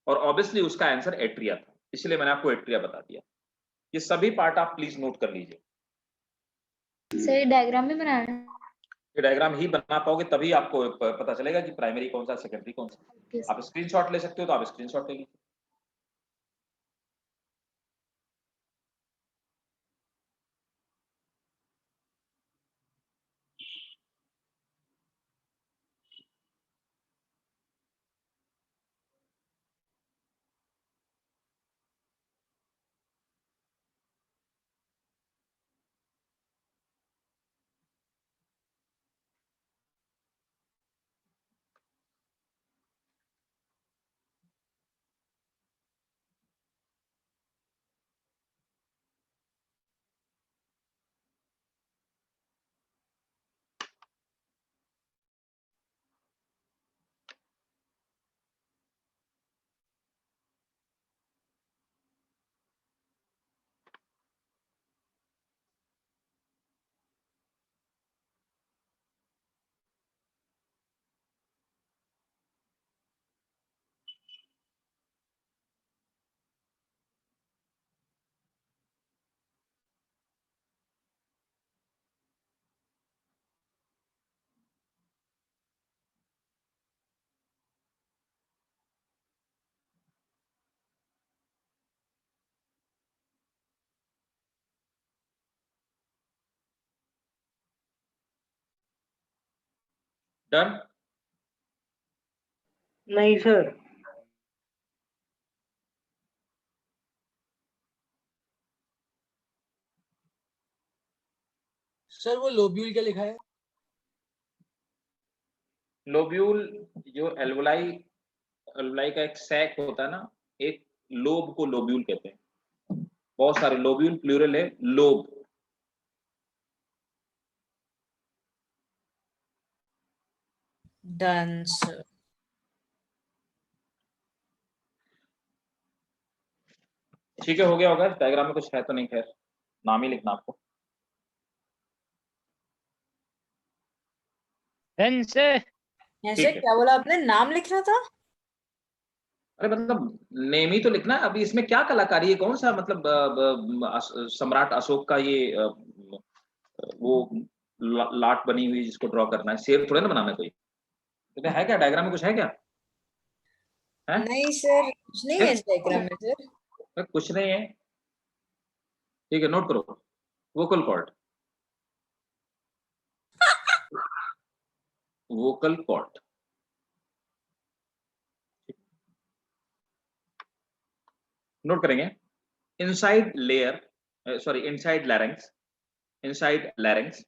और ऑब्वियसली उसका आंसर एट्रिया था, इसलिए मैंने आपको एट्रिया बता दिया। ये सभी पार्ट आप प्लीज नोट कर लीजिए। सर डायग्राम में बनाना है। ये डायग्राम ही बना पाओगे तभी आपको पता चलेगा कि प्राइमरी कौन सा, सेकेंडरी कौन सा। Okay, आप स्क्रीनशॉट ले सकते हो तो आप स्क्रीनशॉट ले लीजिए। डन। नहीं सर। सर वो लोब्यूल क्या लिखा है? लोब्यूल जो एल्वोलाई, एल्वोलाई का एक सैक होता है ना, एक लोब को लोब्यूल कहते हैं। बहुत सारे लोब्यूल प्लूरल है, लोब। Done sir. ठीक है, हो गया होगा। डायग्राम में कुछ है तो नहीं, खैर नाम ही लिखना आपको। Done sir. ऐसे ठीक है। क्या बोला आपने, नाम लिखना था? अरे मतलब नेम ही तो लिखना है। अभी इसमें क्या कलाकारी है, कौन सा मतलब सम्राट अशोक का ये वो लाट बनी हुई जिसको ड्रॉ करना है, शेर थोड़े ना बनाना है कोई। तो है क्या डायग्राम में, कुछ है क्या? है? नहीं सर, कुछ नहीं है इस डायग्राम में सर। कुछ नहीं है। ठीक है, नोट करो। Vocal cord, vocal cord. Note करेंगे। Inside layer, sorry inside larynx, inside larynx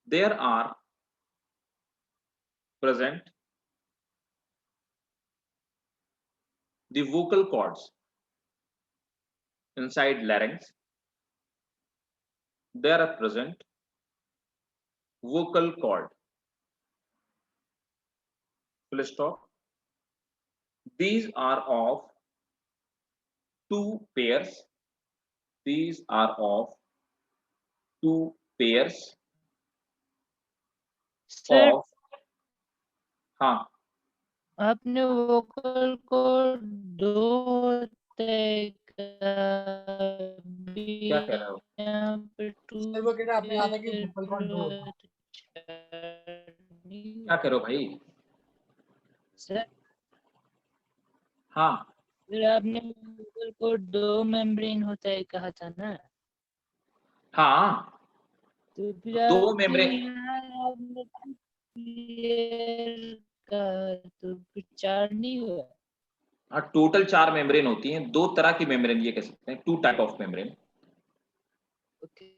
there are present the vocal cords inside larynx. There are present vocal cord. Full stop. These are of two pairs. These are of two pairs sir of, हाँ आपने vocal को दो तय क्या कह रहे हो? यहाँ पे टू सर वो कह रहे आपने कहा था कि vocal cord दो होता है। क्या कह रहे हो भाई? सर हाँ फिर आपने वोकल को दो मेम्ब्रेन होता है कहा था ना, हाँ, तो फिर दो आपने मेम्ब्रेन। यहाँ आपने clear कहा तो फिर चार नहीं हुआ। हाँ, टोटल 4 मेम्ब्रेन होती हैं। दो तरह की मेम्ब्रेन ये कह सकते हैं, two type of membrane. Okay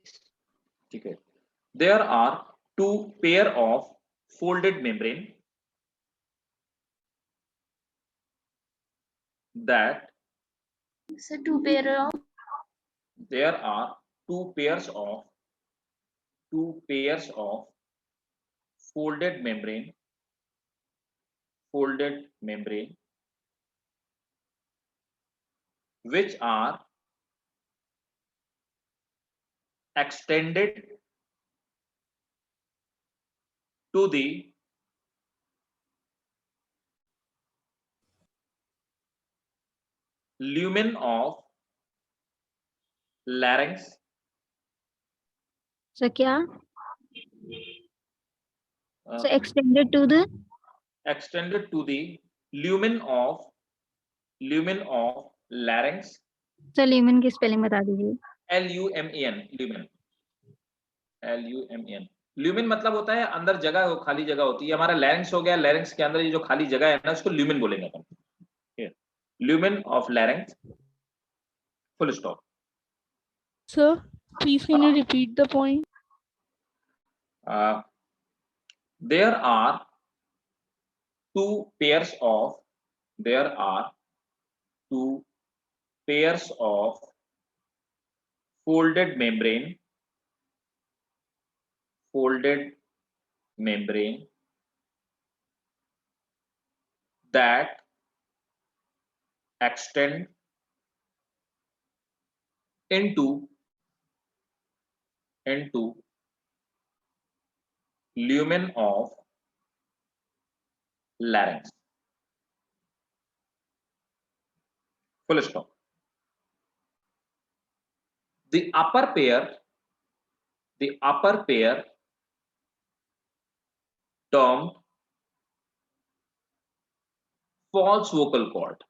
ठीक है। There are two pair of folded membrane that sir two pair of there are two pairs of folded membrane which are extended to the lumen of larynx, sir क्या? uh, sir extended to the extended to the lumen of larynx, sir lumen की spelling बता दीजिए। lumen, lumen, lumen मतलब होता है अंदर जगह, खाली जगह होती है। हमारा लैरिंक्स हो गया, लैरिंक्स के अंदर ये जो खाली जगह है ना, उसको ल्यूमेन बोलेंगे अपन। Lumen of larynx, full stop. Sir, please can you repeat the point? There are two pairs of folded membrane that extend into lumen of larynx, full stop. The upper pair termed false vocal cord.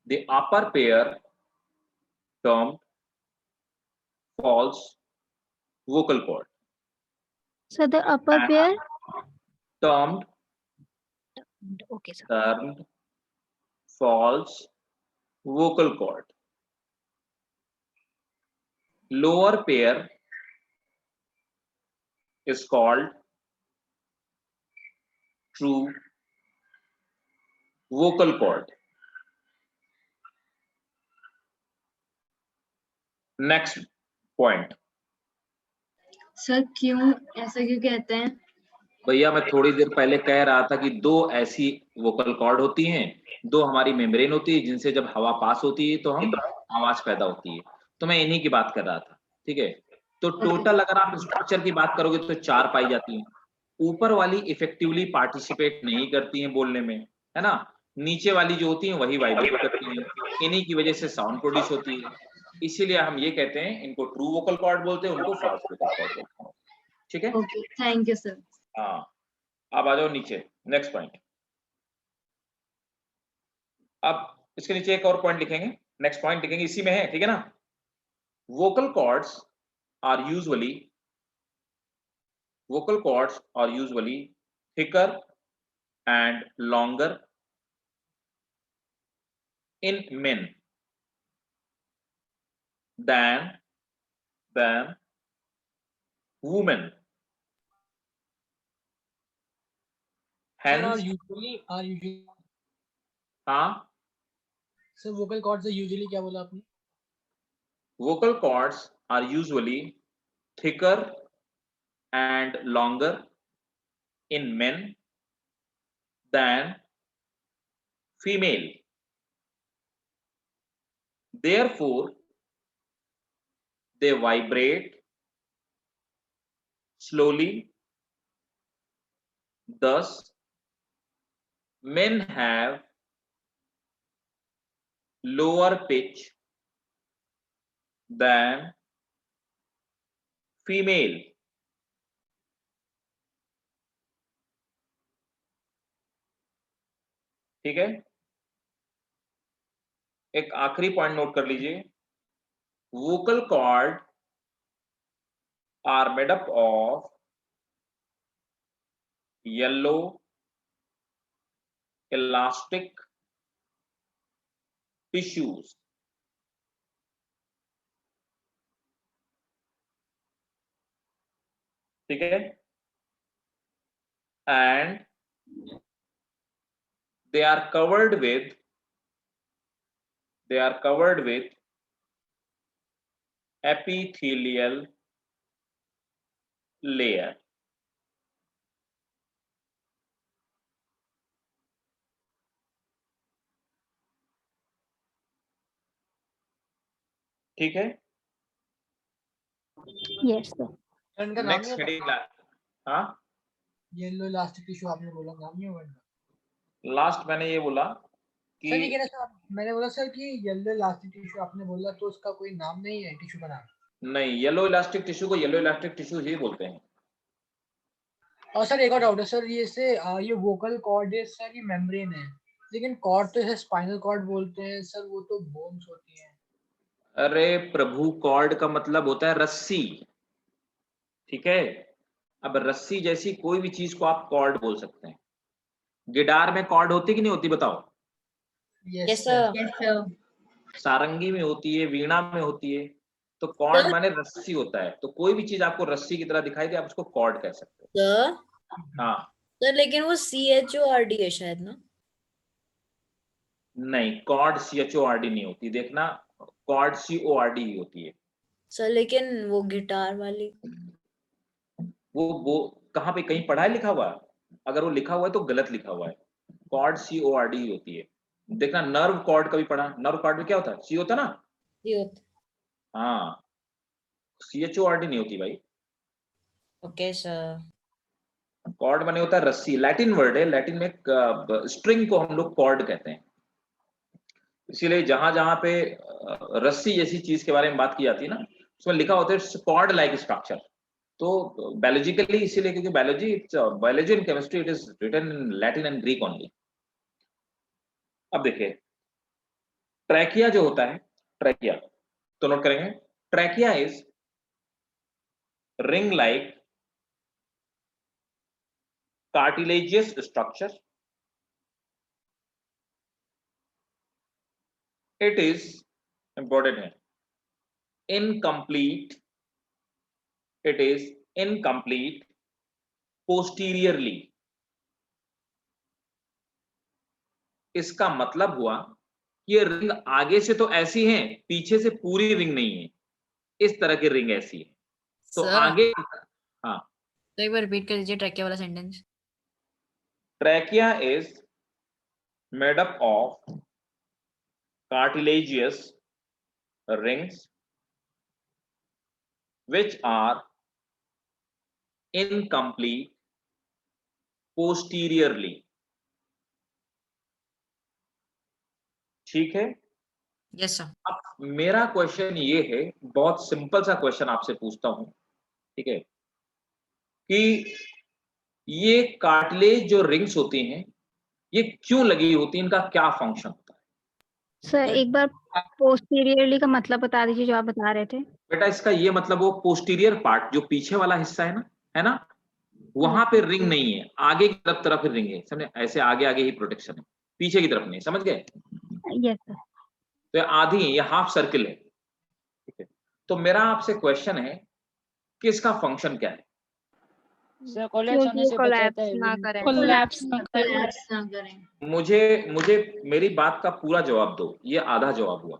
The upper pair termed false vocal cord. Sir the upper pair Termed okay sir termed false vocal cord. Lower pair is called true vocal cord. Next point. Sir क्यों ऐसा क्यों कहते हैं? भैया मैं थोड़ी देर पहले कह रहा था कि दो ऐसी वोकल कॉर्ड होती हैं, दो हमारी मेम्ब्रेन होती है जिनसे जब हवा पास होती है तो हम आवाज पैदा होती है, तो मैं इन्हीं की बात कर रहा था। ठीक है, तो टोटल अगर आप स्ट्रक्चर की बात करोगे तो 4 पाई जाती हैं। ऊपर वाली इफेक्टिवली पार्टिसिपेट नहीं करती हैं बोलने में, है ना, नीचे वाली जो होती हैं वही वाइब्रेट करती हैं, इन्हीं की वजह से साउंड प्रोड्यूस होती है। इसीलिए हम ये कहते हैं इनको ट्रू वोकल कॉर्ड बोलते हैं, उनको फॉल्स वोकल कॉर्ड बोलते हैं। ठीक है, ओके थैंक यू सर। हाँ, अब आ जाओ नीचे, नेक्स्ट पॉइंट। अब इसके नीचे एक और पॉइंट लिखेंगे, नेक्स्ट पॉइंट लिखेंगे, इसी में है, ठीक है ना। Vocal cords are usually thicker and longer in men than women. Sir, Hence, are usually हाँ, सर vocal cords है usually क्या बोला आपने? vocal cords are usually thicker and longer in men than female. Therefore, they vibrate slowly. Thus, men have lower pitch than female. ठीक है, एक आखिरी point note कर लीजिए। Vocal cord are made up of yellow elastic tissues. ठीक है, and they are covered with epithelial layer. ठीक है, yes sir सर इनका नाम नेक्स्ट नहीं हेडिंग, हाँ येलो इलास्टिक टिश्यू आपने बोला, नाम नहीं होगा इनका। लास्ट मैंने ये बोला सर ये कि कह रहा सर, मैंने बोला सर कि येलो इलास्टिक टिश्यू आपने बोला तो उसका कोई नाम नहीं है टिश्यू का नाम। नहीं, येलो इलास्टिक टिश्यू को येलो इलास्टिक टिश्यू ही बोलते हैं। और सर एक और डाउट है सर, ये से ये वोकल कॉर्ड है सर, ये मेम्ब्रेन है, लेकिन कॉर्ड तो इसे स्पाइनल कॉर्ड बोलते हैं सर, वो तो बोन्स होती हैं। अरे प्रभु, कॉर्ड का मतलब होता है रस्सी, ठीक है। अब रस्सी जैसी कोई भी चीज को आप कॉर्ड बोल सकते हैं। गिटार में कॉर्ड होती कि नहीं होती बताओ? Yes sir. Yes, sir. सारंगी में होती है, वीणा में होती है। तो कॉर्ड माने रस्सी होता है। तो कोई भी चीज आपको रस्सी की तरह दिखाई दे, आप उसको कॉर्ड कह सकते हो। सर हाँ, सर लेकिन वो CHORD है शायद ना? नहीं, कॉर्ड CHORD नहीं होती, देखना, कॉर्ड CORD ही होती है। सर लेकिन वो गिटार वाली वो कहाँ पे कहीं पढ़ा है लिखा हुआ? अगर वो लिखा हुआ है तो गलत लिखा हुआ है। कॉर्ड CORD ही होती है। देखना, नर्व कॉर्ड कभी पढ़ा? नर्व कॉर्ड में क्या होता है? C होता है ना? ये होता। हाँ, CHORD नहीं होती भाई। Okay sir. कॉर्ड माने होता है रस्सी, लैटिन वर्ड है। लैटिन में स्ट्रिंग को हम लोग कॉर्ड कहते हैं। इसीलिए जहां जहां पे रस्सी जैसी चीज के बारे में बात की जाती है ना, उसमें लिखा होता है कॉर्ड लाइक स्ट्रक्चर। तो बायोलॉजिकली इसीलिए, क्योंकि biology and chemistry it is written in Latin and Greek only. अब देखिए, ट्रैकिया जो होता है, ट्रैकिया तो नोट करेंगे, trachea is ring like cartilaginous structure. It is important है, incomplete. It is incomplete posteriorly. इसका मतलब हुआ कि ये रिंग आगे से तो ऐसी है, पीछे से पूरी रिंग नहीं है। इस तरह की रिंग ऐसी है। तो सर आगे, हाँ, तो एक बार रिपीट कर दीजिए ट्रैकिया वाला sentence. trachea is made up of cartilaginous rings which are incomplete posteriorly. ठीक है। Yes sir. अब मेरा क्वेश्चन ये है, बहुत सिंपल सा क्वेश्चन आपसे पूछता हूं, ठीक है, कि ये कार्टिलेज जो रिंग्स होती हैं, ये क्यों लगी होती हैं, इनका क्या फंक्शन होता है? सर एक बार पोस्टीरियरली का मतलब बता दीजिए जो आप बता रहे थे। बेटा इसका ये मतलब, वो पोस्टीरियर पार्ट जो पीछे वाला हिस्सा है ना, वहां पे रिंग नहीं है, आगे की तरफ रिंग है, समझे? ऐसे आगे आगे ही प्रोटेक्शन है, पीछे की तरफ नहीं, समझ गए? Yes sir. तो ये आधी है, ये हाफ सर्किल है, ठीक है। तो मेरा आपसे क्वेश्चन है कि इसका फंक्शन क्या है? सर कोलैप्स होने से बचाता है। ना ring- collapse ना करें। Collapse ना करें। मुझे मेरी बात का पूरा जवाब दो, ये आधा जवाब हुआ।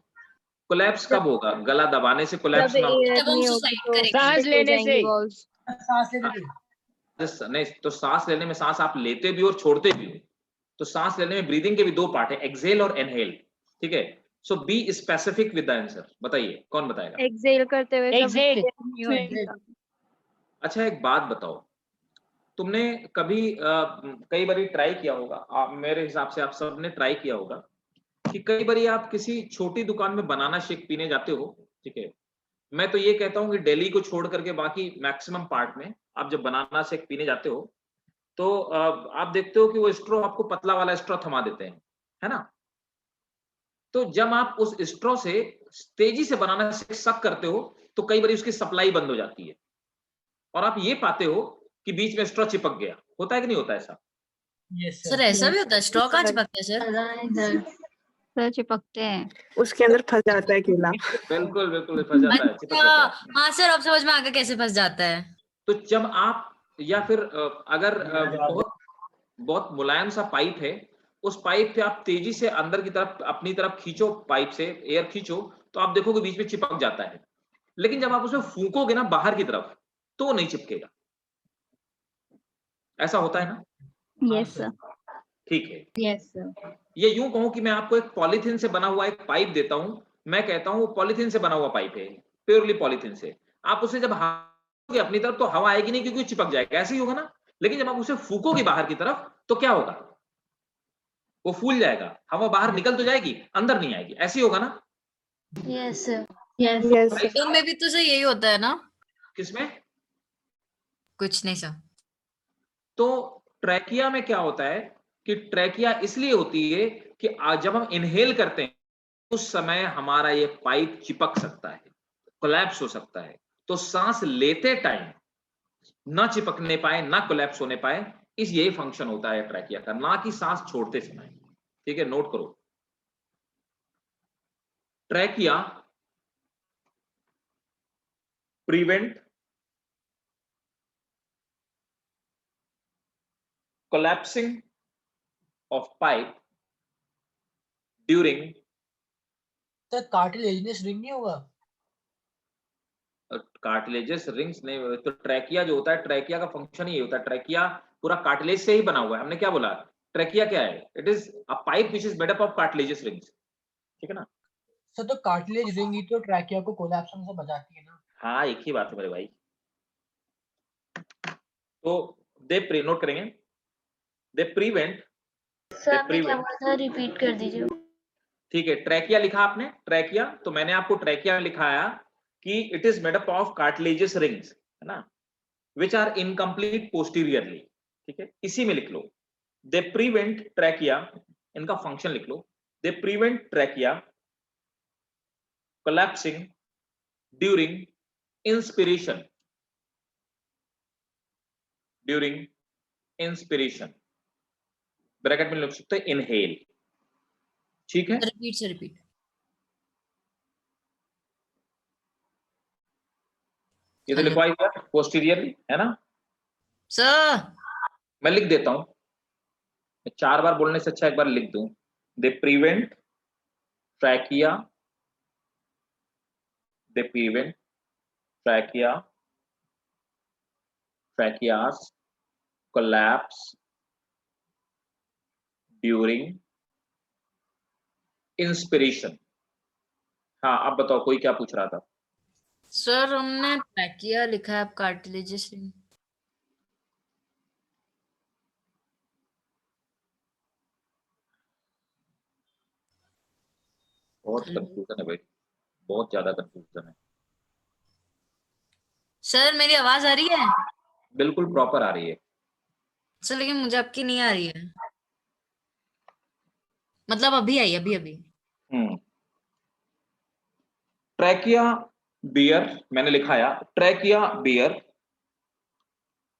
कोलैप्स कब होगा? गला दबाने से कोलैप्स जब ना हो? एयर जब हम नहीं होगी सुसाइड तो करेंगे। सांस stick हो लेने जाएंगी से। walls। सांस लेने के नहीं, तो सांस लेने में, सांस आप लेते भी हो और छोड़ते भी हो, तो सांस लेने में ब्रीदिंग के भी दो पार्ट है, एक्सेल और इनहेल, ठीक है। So be specific with the answer, बताइए कौन बताएगा? एक्सेल करते हुए सब Exhale। air नहीं होगी। अच्छा एक बात बताओ, तुमने कभी कई बार ट्राई किया होगा, मेरे हिसाब से आप सबने ट्राई किया होगा, कि कई बार आप किसी छोटी दुकान में बनाना शेक पीने जाते हो, ठीक है। मैं तो ये कहता हूं कि दिल्ली को छोड़ करके बाकी मैक्सिमम पार्ट में आप जब बनाना शेक पीने जाते हो, तो आप देखते हो कि वो स्ट्रॉ आपको पतला वाला स्ट्रॉ थमा देते हैं, है ना? तो जब आप उस स्ट्रॉ से तेजी से बनाना शेक सक करते हो, तो कई बार उसकी सप्लाई बंद हो जाती है, और आप ये पाते हो कि बीच में स्ट्रॉ चिपक गया। होता है कि नहीं होता ऐसा? यस सर ऐसा भी होता है? स्ट्रॉ कहाँ चिपकता है सर? पता नहीं सर। सर चिपकते हैं। उसके अंदर फंस जाता है केला। बिल्कुल बिल्कुल फंस जाता है, चिपक अच्छा जाता है। हाँ सर, अब समझ में आ गया कैसे फंस जाता है। तो जब आप, या फिर अगर बहुत बहुत मुलायम सा पाइप है, उस पाइप पे आप तेजी से अंदर की तरफ अपनी तरफ खींचो, पाइप से एयर खींचो, तो आप देखोगे बीच में चिपक जाता है। लेकिन जब आप उसमें फूकोगे ना बाहर की तरफ, तो वो नहीं चिपकेगा। ऐसा होता है ना? Yes sir. ठीक है। Yes, sir. ये यूं कहूं कि मैं आपको एक पॉलीथीन से बना हुआ एक पाइप देता हूं, मैं कहता हूं वो पॉलीथीन से बना हुआ पाइप है, प्योरली पॉलीथीन से। आप उसे जब हाथ अपनी तरफ, तो हवा आएगी नहीं, क्योंकि चिपक जाएगा। ऐसे ही होगा ना, लेकिन जब आप उसे फूकोगे बाहर की तरफ तो क्या होगा, वो फूल जाएगा, हवा बाहर निकल तो जाएगी, अंदर नहीं आएगी, ऐसे ही होगा ना? Yes, sir. Yes. Yes. तो में भी तो सर यही होता है ना? किसमें? कुछ नहीं सर। तो ट्रैकिया में क्या होता है कि ट्रैकिया इसलिए होती है कि जब हम इनहेल करते हैं उस समय हमारा ये पाइप चिपक सकता है, कोलैप्स हो सकता है, तो सांस लेते टाइम ना चिपकने पाए ना कोलैप्स होने पाए, इस यही फंक्शन होता है ट्रैकिया का, ना कि सांस छोड़ते समय। ठीक है, नोट करो। Trachea prevent collapsing of pipe during sir cartilaginous ring नहीं होगा? कार्टिलेजस रिंग्स नहीं, तो ट्रैकिया जो होता है, ट्रैकिया का फंक्शन ही होता है, ट्रैकिया पूरा कार्टिलेज से ही बना हुआ है। हमने क्या बोला, ट्रैकिया क्या है? It is a pipe which is made up of cartilaginous rings. ठीक है ना? सर तो कार्टिलेज रिंग ही तो ट्रैकिया को कोलैप्स होने से बचाती है ना? हाँ, एक ही बात है मेरे भाई। तो दे प्री नोट करेंगे, दे प्रिवेंट, सर आपने क्या बोला था, रिपीट कर दीजिए। ठीक है, ट्रैकिया लिखा आपने, ट्रैकिया, तो मैंने आपको ट्रैकिया में लिखाया कि it is made up of cartilaginous rings, है ना, which are incomplete posteriorly। ठीक है, इसी में लिख लो, they prevent trachea, इनका फंक्शन लिख लो, they prevent trachea collapsing during inspiration, during inspiration, bracket में लिख सकते हैं inhale। ठीक है, रिपीट से रिपीट। ये तो लिखवाई गया पोस्टीरियरली, है ना? सर मैं लिख देता हूं, 4 बार बोलने से अच्छा एक बार लिख दूं, they prevent trachea, they prevent trachea, tracheas collapse during inspiration। हाँ, अब बताओ कोई क्या पूछ रहा था? सर हमने ट्रैकिया लिखा है, अब कार्टिलेजस रिंग। बहुत कंफ्यूजन है भाई, बहुत ज्यादा कंफ्यूजन है। सर मेरी आवाज आ रही है? बिल्कुल प्रॉपर आ रही है। सर लेकिन मुझे आपकी नहीं आ रही है, मतलब अभी आई, अभी अभी। ट्रैकिया बियर मैंने लिखाया, trachea bear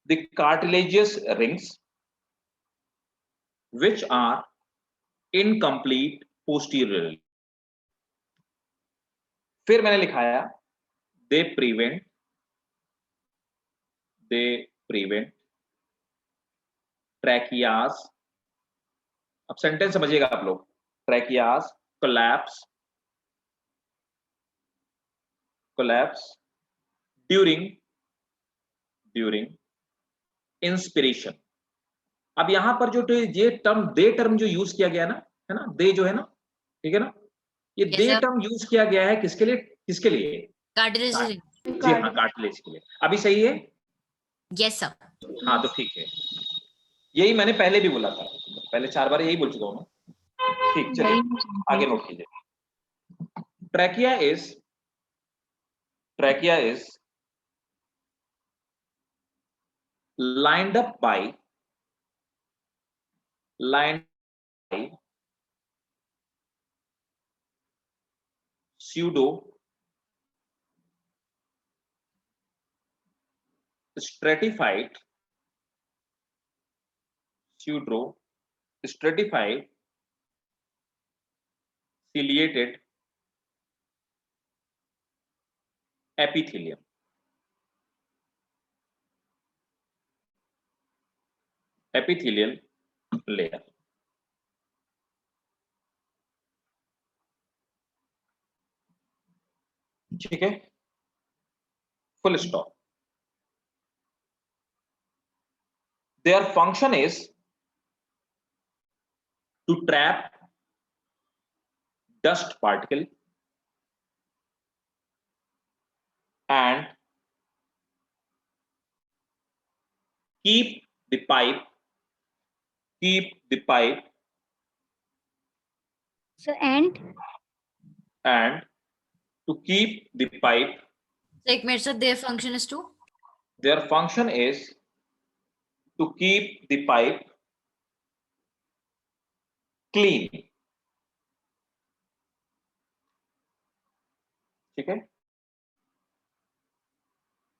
the cartilaginous rings which are incomplete posteriorly। फिर मैंने लिखाया they prevent tracheas, अब सेंटेंस समझिएगा आप लोग, tracheas collapse during inspiration। अब यहां पर जो ये टर्म दे टर्म जो यूज किया गया ना, है ना, दे जो है ना, ठीक है ना, ये Yes, दे sir। टर्म यूज किया गया है किसके लिए, किसके लिए? कार्टिलेजस रिंग। जी हाँ, कार्टिलेज के लिए। अभी सही है? Yes sir. हाँ, तो ठीक है, यही मैंने पहले भी बोला था, पहले 4 बार यही बोल चुका हूँ मैं। ठीक, चलिए आगे नोट कीजिए। Trachea is lined up by pseudo stratified ciliated epithelium। epithelial layer। ठीक है, full stop. Their function is to trap dust particle and keep the pipe, keep the pipe, Sir, and to keep the pipe, एक minute sir, their function is to their function is to keep the pipe clean. ठीक है,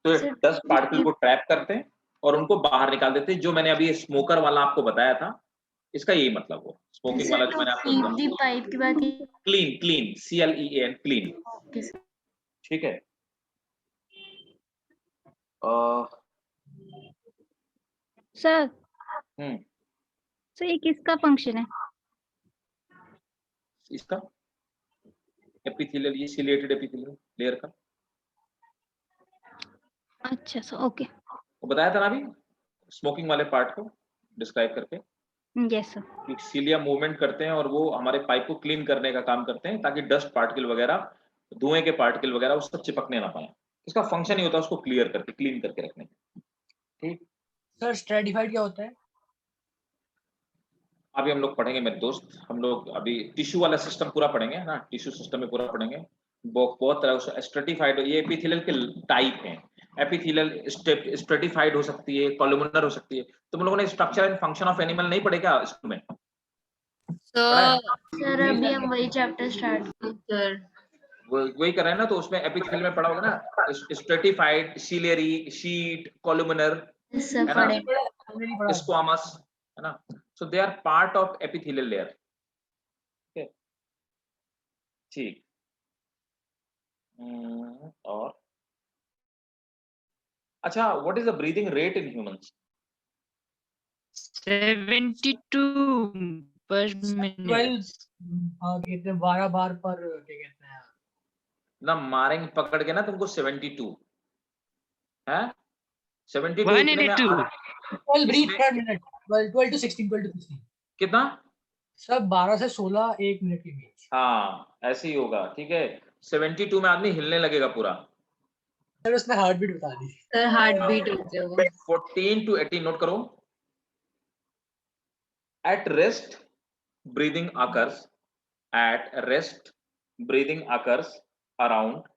तो Sir, dust particle को trap करते हैं और उनको बाहर निकाल देते हैं। जो मैंने अभी स्मोकर वाला आपको बताया था, इसका यही मतलब हो, स्मोकिंग वाला जो मैंने आपको पाइप की बात क्लीन, क्लीन, CLEAN, क्लीन। ठीक है, सर हम्म, सर ये किसका फंक्शन है? इसका एपिथेलियल, ये सिलिएटेड एपिथेलियल लेयर का, अच्छा सर, ओके, वो बताया था ना अभी, स्मोकिंग वाले पार्ट को डिस्क्राइब करके यस सर। कि सीलिया मूवमेंट करते हैं और वो हमारे पाइप को क्लीन करने का काम करते हैं ताकि डस्ट पार्टिकल वगैरह, धुएं के पार्टिकल वगैरह उस पर चिपकने ना पाए। इसका फंक्शन ही होता है उसको क्लियर करके, क्लीन करके रखने का। ठीक, सर स्ट्रेटिफाइड क्या होता है? अभी हम लोग पढ़ेंगे मेरे दोस्त, हम लोग अभी टिश्यू वाला सिस्टम पूरा पढ़ेंगे ना, टिश्यू सिस्टम में पूरा पढ़ेंगे। बहुत तरह स्ट्रेटिफाइड, ये एपिथेलियल के टाइप हैं। एपिथेलियल स्ट्रेटिफाइड हो सकती है, कॉलमनर हो सकती है। तुम लोगों ने structure and function of animal नहीं पढ़े क्या स्कूल में? सर अभी हम वही चैप्टर स्टार्ट सर वही कर रहे हैं ना, तो उसमें एपिथेलियल में पढ़ा होगा ना, स्ट्रेटिफाइड, सीलियरी, शीट, कॉलमनर, है ना, स्क्वामस, है ना, so they are part of epithelial layer. ठीक, और अच्छा, what is the breathing rate in humans? 72 per minute. 12 बार पर क्या कहते हैं ना, मारेंगे पकड़ के ना तुमको 72 है, 72 इतने में 12 ब्रीथ पर मिनट, 12 to 16, 12 to 16 कितना? सब 12 से 16 1 मिनट के बीच। हाँ ऐसे ही होगा, ठीक है। 72 में आदमी हिलने लगेगा पूरा। सर उसने हार्ट बीट बता दी। सर हार्ट बीट होते हैं 14 to 18 नोट करो। At rest, breathing occurs. At rest, breathing occurs around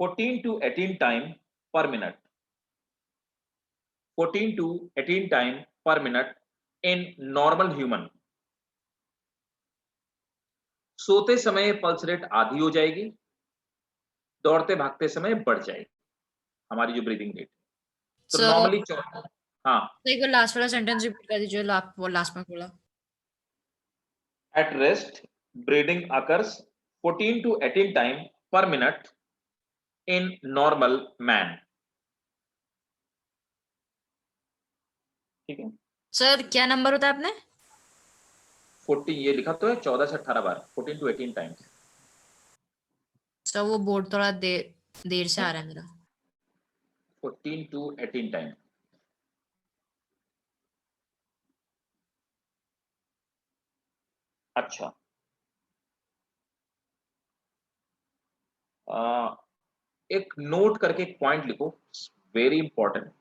14 to 18 time per minute. 14 to 18 time per minute in normal human. सोते समय पल्स रेट आधी हो जाएगी, दौड़ते भागते समय बढ़ जाएगी हमारी जो ब्रीदिंग रेट। तो नॉर्मली हाँ, एक बार लास्ट वाला सेंटेंस रिपीट कर दीजिए, वो लास्ट में बोला। At rest, breathing occurs 14 to 18 time per minute in normal man. ठीक है सर, क्या नंबर होता है आपने? 40, ये लिखा तो है 14 से 18 बार, 14 to 18 टाइम्स। सर वो बोर्ड थोड़ा देर से आ रहा है मेरा। 14 to 18 टाइम। अच्छा, एक नोट करके एक पॉइंट लिखो, very important.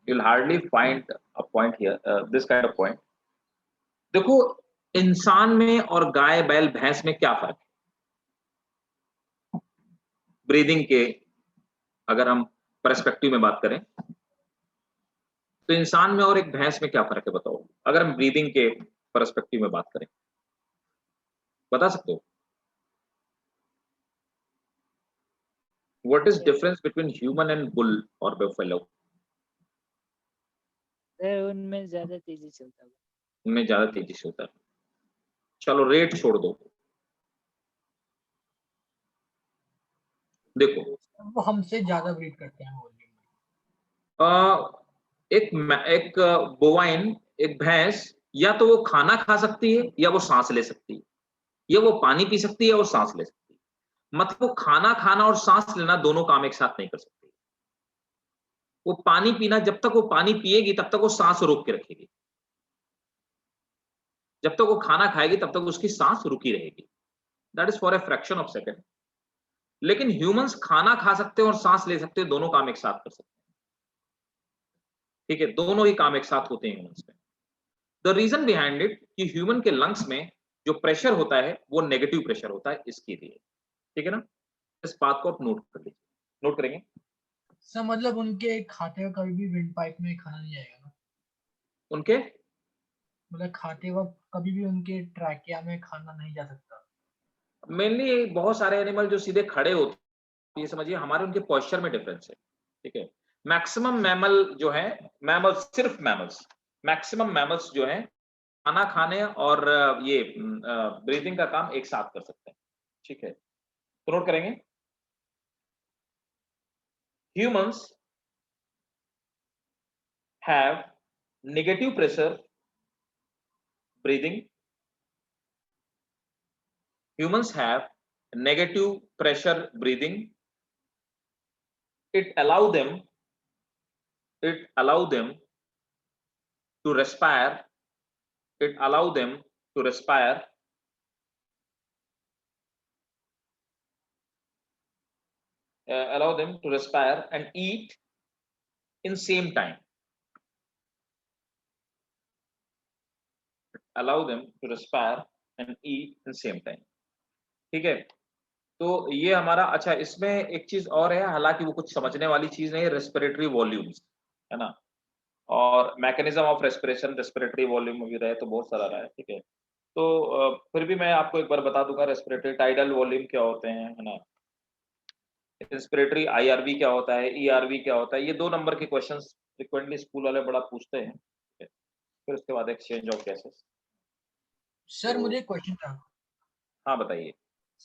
you'll hardly find a point here, this kind of point. देखो, इंसान में और गाय, बैल, भैंस में क्या फर्क है ब्रीदिंग के? अगर हम पर्सपेक्टिव में बात करें तो इंसान में और एक भैंस में क्या फर्क है बताओ, अगर हम ब्रीदिंग के पर्सपेक्टिव में बात करें, बता सकते हो? What is difference between human and bull or buffalo? उनमें ज्यादा तेजी से होता है। उनमें ज्यादा तेजी से होता है। चलो रेट छोड़ दो, देखो वो हमसे ज्यादा ब्रीथ करते हैं एक बोवाइन, एक भैंस, या तो वो खाना खा सकती है या वो सांस ले सकती है, या वो पानी पी सकती है और सांस ले सकती है। मतलब वो खाना खाना और सांस लेना दोनों काम एक साथ नहीं कर सकती। वो पानी पीना, जब तक वो पानी पिएगी तब तक वो सांस रोक के रखेगी, जब तक वो खाना खाएगी तब तक उसकी सांस रुकी रहेगी। That is for a fraction of second. लेकिन ह्यूमंस खाना खा सकते हैं और सांस ले सकते हैं, दोनों काम एक साथ कर सकते हैं। ठीक है, दोनों ही काम एक साथ होते हैं ह्यूमंस में। द रीजन बिहाइंड इट कि ह्यूमन के लंग्स में जो प्रेशर होता है वो नेगेटिव प्रेशर होता है इसके लिए, ठीक है ना। इस बात को आप नोट कर लीजिए, नोट करेंगे। सर मतलब उनके खाते वक्त कभी भी विंड पाइप में खाना नहीं जाएगा ना, उनके मतलब खाते वक्त कभी भी उनके ट्रैकिया में खाना नहीं जा सकता। मेनली बहुत सारे एनिमल जो सीधे खड़े होते हैं, ये समझिए हमारे उनके पोस्चर में डिफरेंस है, ठीक है। मैक्सिमम मैमल जो है, मैमल्स सिर्फ मैमल्स, मैक्सिमम मैमल्स जो है खाना खाने और ये ब्रीथिंग का काम एक साथ कर सकते हैं, ठीक है। तो नोट करेंगे, humans have negative pressure breathing. Humans have negative pressure breathing. It allow them to respire. It allow them to respire and eat in same time. Allow them to respire and eat in same time. ठीक है, तो ये हमारा, अच्छा इसमें एक चीज और है, हालांकि वो कुछ समझने वाली चीज नहीं है, रेस्पिरेटरी वॉल्यूम्स है ना, और mechanism of respiration, respiratory volume वगैरह है तो बहुत सारा रहा है, ठीक है। तो फिर भी मैं आपको एक बार बता दूंगा रेस्पिरेटरी टाइडल वॉल्यूम क्या होते हैं, है ना। रेस्पिरेटरी आईआरवी क्या होता है, ईआरवी क्या होता है, ये 2 नंबर के क्वेश्चंस फ्रिक्वेंटली स्कूल वाले बड़ा पूछते हैं, ठीक है? फिर उसके बाद एक्सचेंज ऑफ गैसेस। सर मुझे क्वेश्चन था। हाँ बताइए।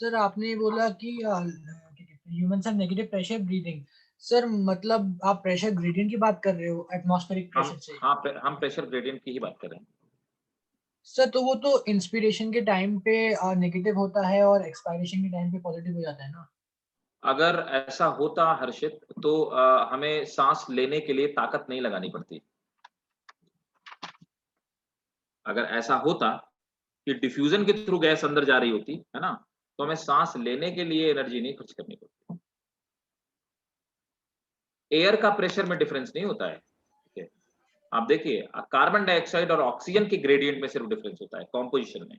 सर आपने बोला कि humans have negative pressure breathing, sir मतलब आप प्रेशर ग्रेडियंट की बात कर रहे हो एटमॉस्फेरिक प्रेशर से? हाँ, हम प्रेशर ग्रेडियंट की ही बात कर रहे हैं सर। तो वो तो इंस्पिरेशन के टाइम पे नेगेटिव होता है और एक्सपायरेशन के टाइम पे पॉजिटिव हो जाता है ना। अगर ऐसा होता हर्षित तो हमें सांस लेने के लिए ताकत नहीं लगानी पड़ती। अगर ऐसा होता कि डिफ्यूजन के थ्रू गैस अंदर जा रही होती है ना, तो हमें सांस लेने के लिए एनर्जी नहीं खर्च करनी पड़ती। एयर का प्रेशर में डिफरेंस नहीं होता है, ठीक है। आप देखिए कार्बन डाइऑक्साइड और ऑक्सीजन के ग्रेडियंट में सिर्फ डिफरेंस होता है कॉम्पोजिशन में।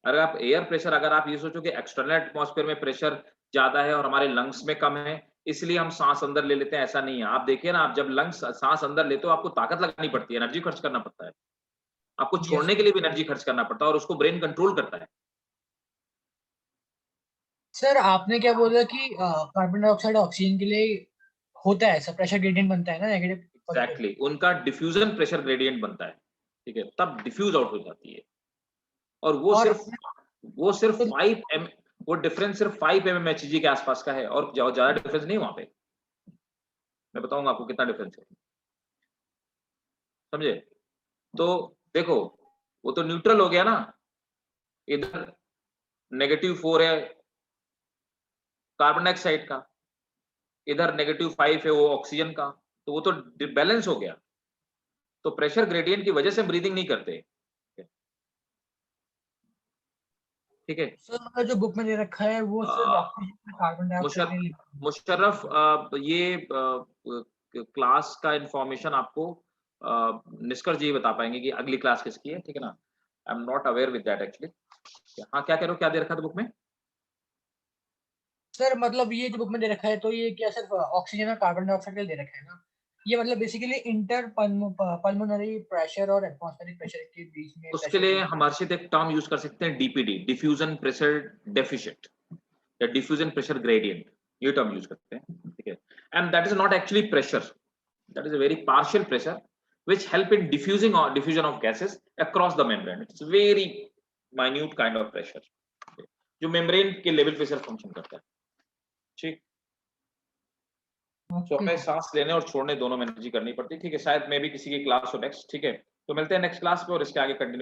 अगर आप एयर प्रेशर, अगर आप ये सोचो कि एक्सटर्नल एटमॉस्फेयर में प्रेशर ज्यादा है और हमारे लंग्स में कम है इसलिए हम सांस अंदर ले लेते हैं, ऐसा नहीं है। आप देखिए ना, आप जब लंग्स सांस अंदर लेते हो आपको ताकत लगानी पड़ती है, एनर्जी खर्च करना पड़ता है, आपको छोड़ने के लिए भी एनर्जी खर्च करना पड़ता है और उसको ब्रेन कंट्रोल करता है। सर आपने क्या बोला कि कार्बन डाइऑक्साइड ऑक्सीजन के लिए होता है ऐसा प्रेशर ग्रेडियंट बनता है ना, नेगेटिव एग्जैक्टली, उनका डिफ्यूजन प्रेशर ग्रेडियंट बनता है, ठीक है, तब डिफ्यूज आउट हो जाती है। और वो सिर्फ 5 एम, वो डिफरेंस सिर्फ 5 mmHg के आसपास का है और ज्यादा डिफरेंस नहीं वहां पे। मैं बताऊंगा आपको कितना डिफरेंस है, समझे। तो देखो वो तो न्यूट्रल हो गया ना, इधर -4 है कार्बन डाइऑक्साइड का, इधर -5 है वो ऑक्सीजन का, तो वो तो बैलेंस हो गया। तो प्रेशर ग्रेडियंट की वजह से ब्रीदिंग नहीं करते, ठीक है। सर जो बुक में दे रखा है वो सिर्फ ऑक्सीजन कार्बन डाइऑक्साइड। मुशर्रफ ये क्लास का इंफॉर्मेशन आपको निष्कर जी बता पाएंगे कि अगली क्लास किसकी है, ठीक है ना। I am not aware with that actually. हाँ क्या कह रहे हो, क्या दे रखा था बुक में? सर मतलब ये जो बुक में दे रखा है तो ये क्या सिर्फ ऑक्सीजन और कार्बन डाइऑक्साइड के लिए दे रखा है ना, ये मतलब बेसिकली इंटर पल्मोनरी प्रेशर और एटमॉस्फेरिक प्रेशर के बीच में। उसके लिए हम हर्षित एक टर्म यूज कर सकते हैं, डीपीडी, डिफ्यूजन प्रेशर डेफिशिएंट या डिफ्यूजन प्रेशर ग्रेडियंट, ये टर्म यूज करते हैं, ठीक है। And that is not actually pressure, that is a very partial pressure which help in diffusion of gases across the membrane. It's very minute kind of pressure जो membrane के level पे सिर्फ function करता है, ठीक। तो हमें सांस लेने और छोड़ने दोनों में एनर्जी करनी पड़ती है, ठीक है। शायद मैं भी किसी की क्लास हो नेक्स्ट, ठीक है। तो मिलते हैं नेक्स्ट क्लास पे और इसके आगे कंटिन्यू